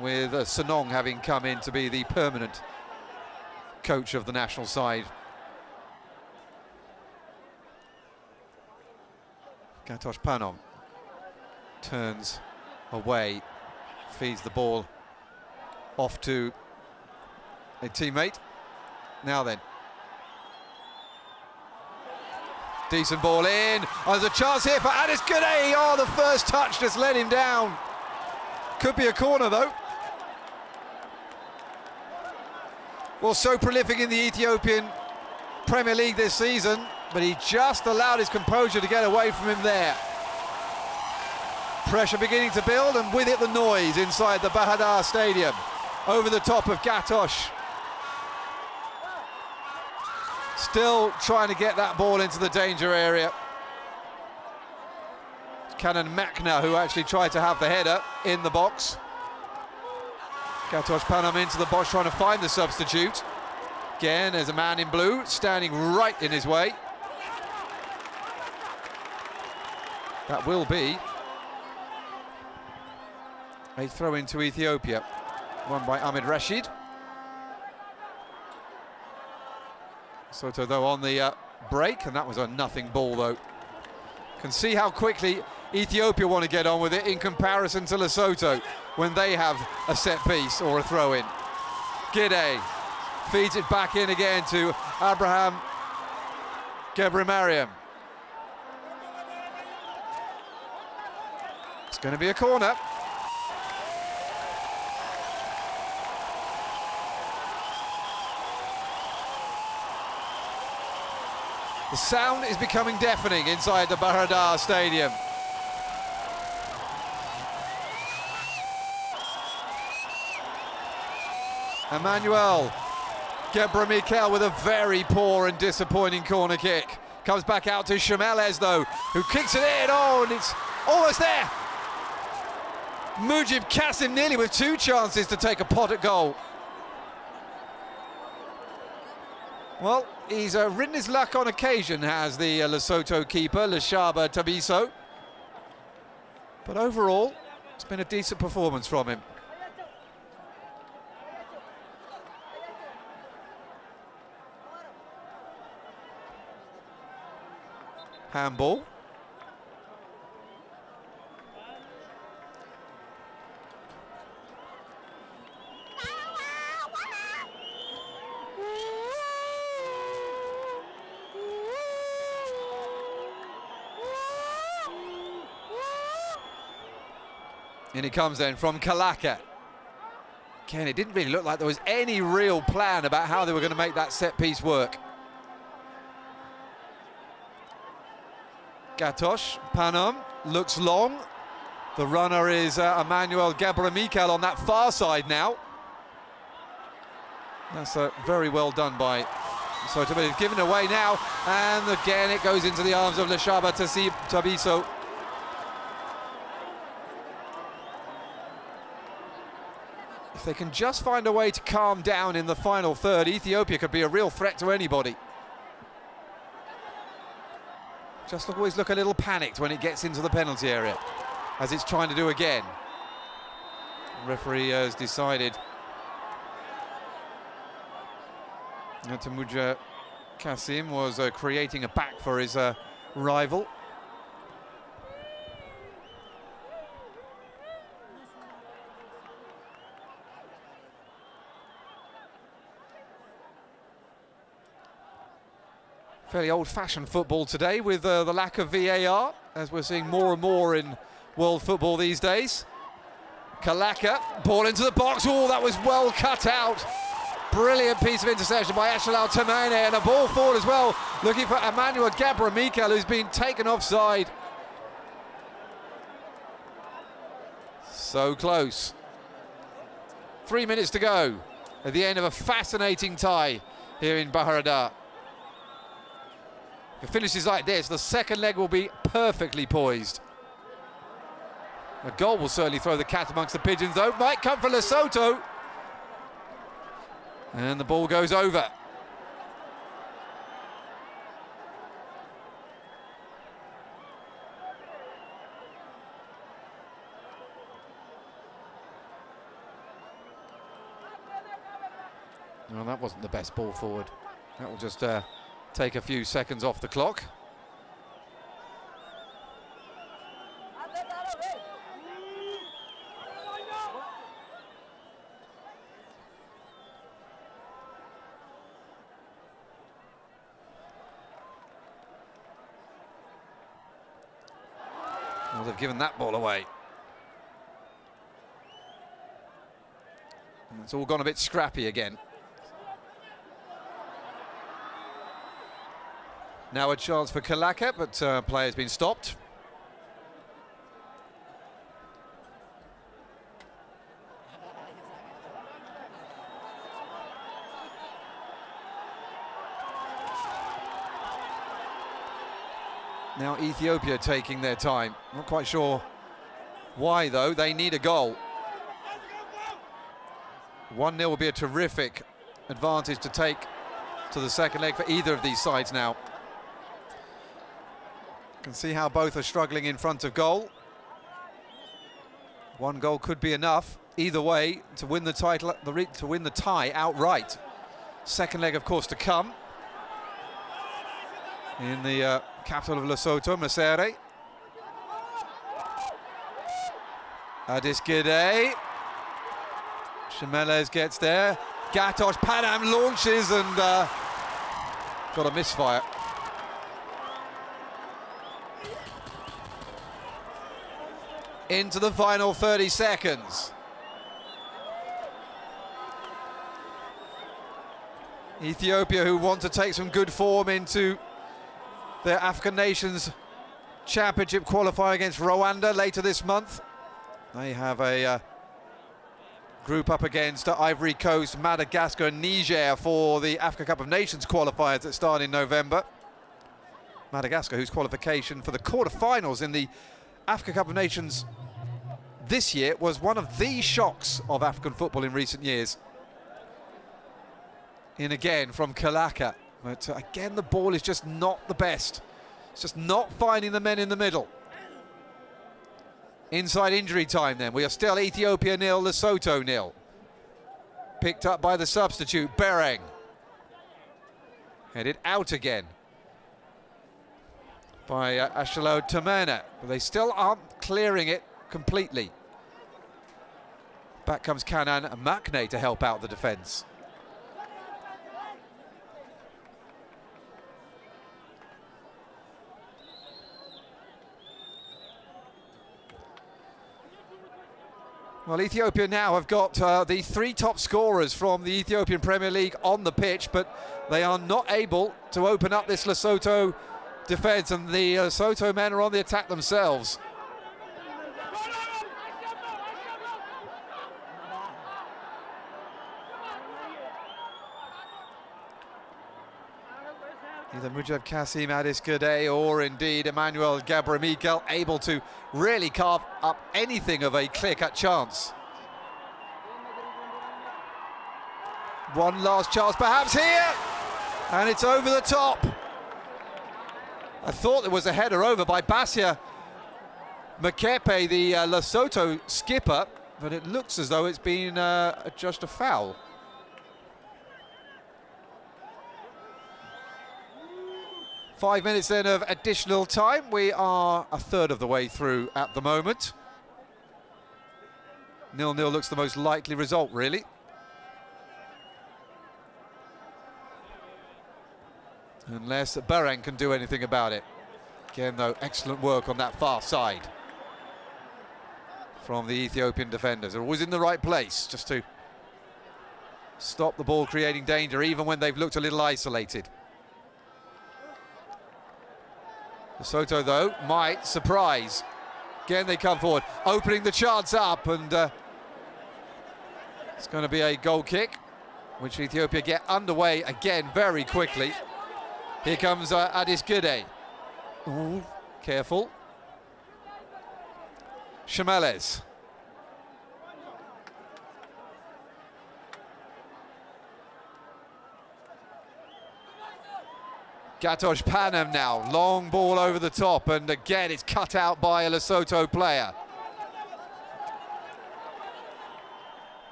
with Sanong having come in to be the permanent coach of the national side. Gatosh Panom turns away, feeds the ball off to a teammate. Now then, Decent ball in. Oh, there's a chance here for Addis Gune. Oh, the first touch just let him down. Could be a corner, though. Well, so prolific in the Ethiopian Premier League this season, but he just allowed his composure to get away from him there. Pressure beginning to build, and with it the noise inside the Bahir Dar Stadium. Over the top of Gatosh. Still trying to get that ball into the danger area. Canon Makna, who actually tried to have the header in the box. Gatosh Panam into the box trying to find the substitute. Again, there's a man in blue standing right in his way. That will be a throw into Ethiopia. Won by Ahmed Rashid. Soto, though, on the break, and that was a nothing ball, though. Can see how quickly Ethiopia want to get on with it in comparison to Lesotho when they have a set piece or a throw-in. Gide feeds it back in again to Abraham Gebremariam. It's going to be a corner. The sound is becoming deafening inside the Bahir Dar Stadium. Emmanuel Gebremichael with a very poor and disappointing corner kick. Comes back out to Shemeles, though, who kicks it in. Oh, and it's almost there. Mujib Kasim nearly with two chances to take a pot at goal. Well, he's ridden his luck on occasion, has the Lesotho keeper, Leshaba Tabiso. But overall, it's been a decent performance from him. Handball. In it comes then from Kalaka. Again, it didn't really look like there was any real plan about how they were going to make that set piece work. Gatosh Panam looks long. The runner is Emmanuel Gebremichael on that far side now. That's very well done by Soto, but it's given away now, and again it goes into the arms of Leshaba Tabiso. If they can just find a way to calm down in the final third, Ethiopia could be a real threat to anybody. Just always look a little panicked when it gets into the penalty area, as it's trying to do again. The referee has decided that Mujib Kasim was creating a back for his rival. Fairly old-fashioned football today with the lack of VAR, as we're seeing more and more in world football these days. Kalaka, ball into the box. Oh, that was well cut out. Brilliant piece of interception by Eshelal Temane, and a ball forward as well, looking for Emmanuel Gebremichael, who's been taken offside. So close. 3 minutes to go at the end of a fascinating tie here in Bahir Dar. If it finishes like this, the second leg will be perfectly poised. A goal will certainly throw the cat amongst the pigeons, though. Might come for Lesotho. And the ball goes over. Well, that wasn't the best ball forward. That will just take a few seconds off the clock. Well, they've given that ball away. And it's all gone a bit scrappy again. Now a chance for Kalaka, but play has been stopped. Now Ethiopia taking their time. Not quite sure why, though. They need a goal. 1-0 will be a terrific advantage to take to the second leg for either of these sides now. You can see how both are struggling in front of goal. One goal could be enough, either way, to win the title, to win the tie outright. Second leg, of course, to come. In the capital of Lesotho, Masere. Adis Gide. Shimeles gets there. Gatos Panam launches and got a misfire. Into the final 30 seconds. Ethiopia, who want to take some good form into their African Nations Championship qualifier against Rwanda later this month. They have a group up against Ivory Coast, Madagascar and Niger for the Africa Cup of Nations qualifiers that start in November. Madagascar, whose qualification for the quarterfinals in the Africa Cup of Nations this year was one of the shocks of African football in recent years. In again from Kalaka. But again, the ball is just not the best. It's just not finding the men in the middle. Inside injury time then. We are still Ethiopia 0, Lesotho 0. Picked up by the substitute, Bereng. Headed out again by Ashelo Temena. But they still aren't clearing it completely. Back comes Kanan Makne to help out the defence. Well, Ethiopia now have got the 3 top scorers from the Ethiopian Premier League on the pitch, but they are not able to open up this Lesotho defence, and the Lesotho men are on the attack themselves. Either Mujab Kasim, Adis Gide, or indeed Emmanuel Gabriel Miguel able to really carve up anything of a clear-cut chance. One last chance perhaps here, and it's over the top. I thought there was a header over by Basia Makepe, the Lesotho skipper, but it looks as though it's been just a foul. Five minutes then of additional time. We are a third of the way through at the moment. 0-0 looks the most likely result, really. Unless Bereng can do anything about it. Again, though, excellent work on that far side from the Ethiopian defenders. They're always in the right place just to stop the ball creating danger, even when they've looked a little isolated. Lesotho, though, might surprise. Again, they come forward, opening the chance up, and it's going to be a goal kick, which Ethiopia get underway again very quickly. Here comes Adis Gide. Ooh, careful. Shimeles. Gatos Panam now, long ball over the top, and again it's cut out by a Lesotho player.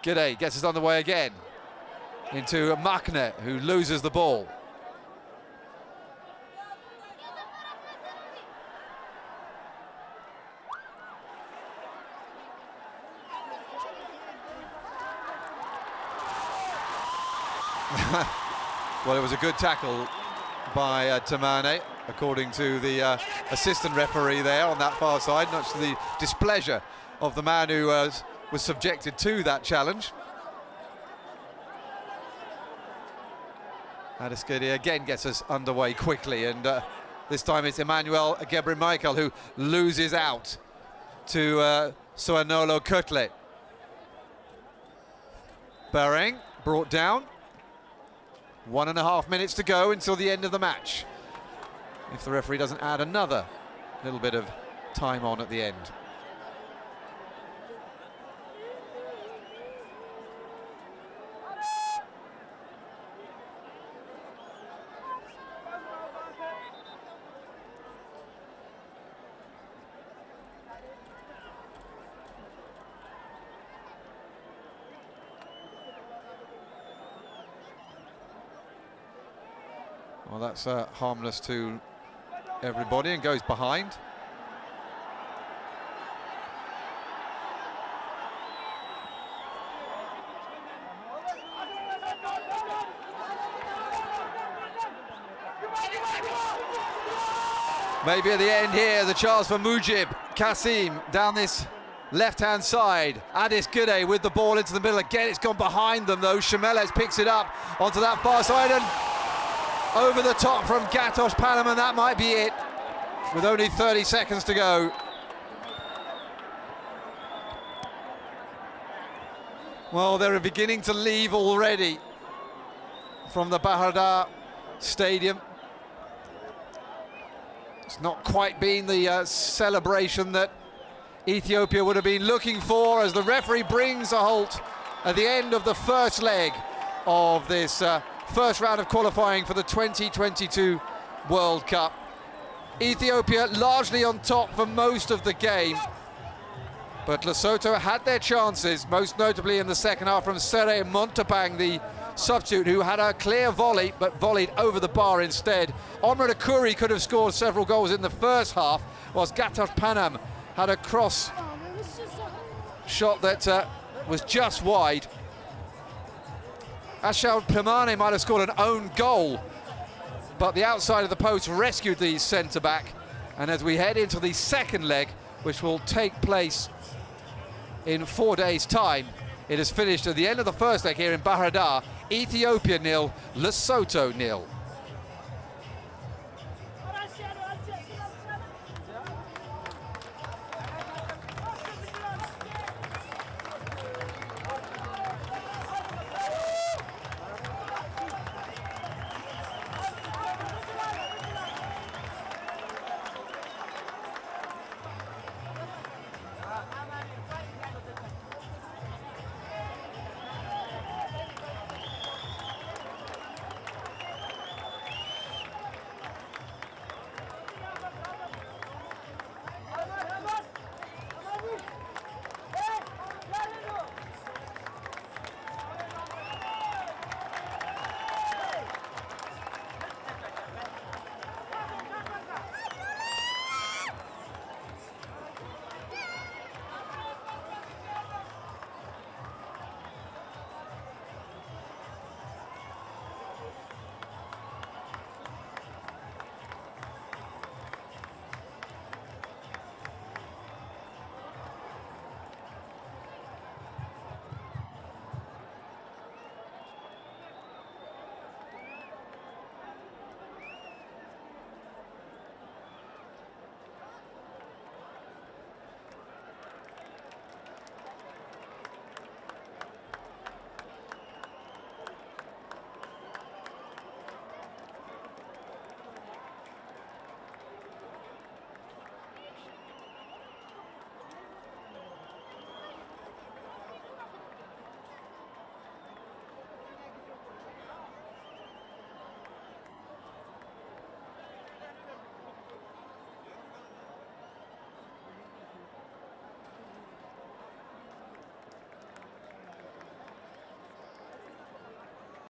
Gide gets us on the way again into Makne, who loses the ball. Well, it was a good tackle by Temane. according to the assistant referee there on that far side, much to the displeasure of the man who was subjected to that challenge. Adeskedia again gets us underway quickly, and this time it's Emmanuel Gebre-Michael who loses out to Soanolo Kötle. Bareng brought down. 1.5 minutes to go until the end of the match, if the referee doesn't add another little bit of time on at the end. Well, that's harmless to everybody and goes behind. Maybe at the end here, the chance for Mujib Kasim down this left-hand side. Adeskedia with the ball into the middle. Again, it's gone behind them, though. Shemeles picks it up onto that far side, and over the top from Gatos Panam, and that might be it, with only 30 seconds to go. Well, they're beginning to leave already from the Bahir Dar Stadium. It's not quite been the celebration that Ethiopia would have been looking for, as the referee brings a halt at the end of the first leg of this first round of qualifying for the 2022 World Cup. Ethiopia largely on top for most of the game, but Lesotho had their chances, most notably in the second half from Sere Montabang, the substitute, who had a clear volley but volleyed over the bar instead. Omar Akuri could have scored several goals in the first half, whilst Gatos Panam had a cross shot that was just wide. Ashal Plemane might have scored an own goal, but the outside of the post rescued the centre-back. And as we head into the second leg, which will take place in 4 days' time, it has finished at the end of the first leg here in Bahir Dar. Ethiopia 0, Lesotho 0.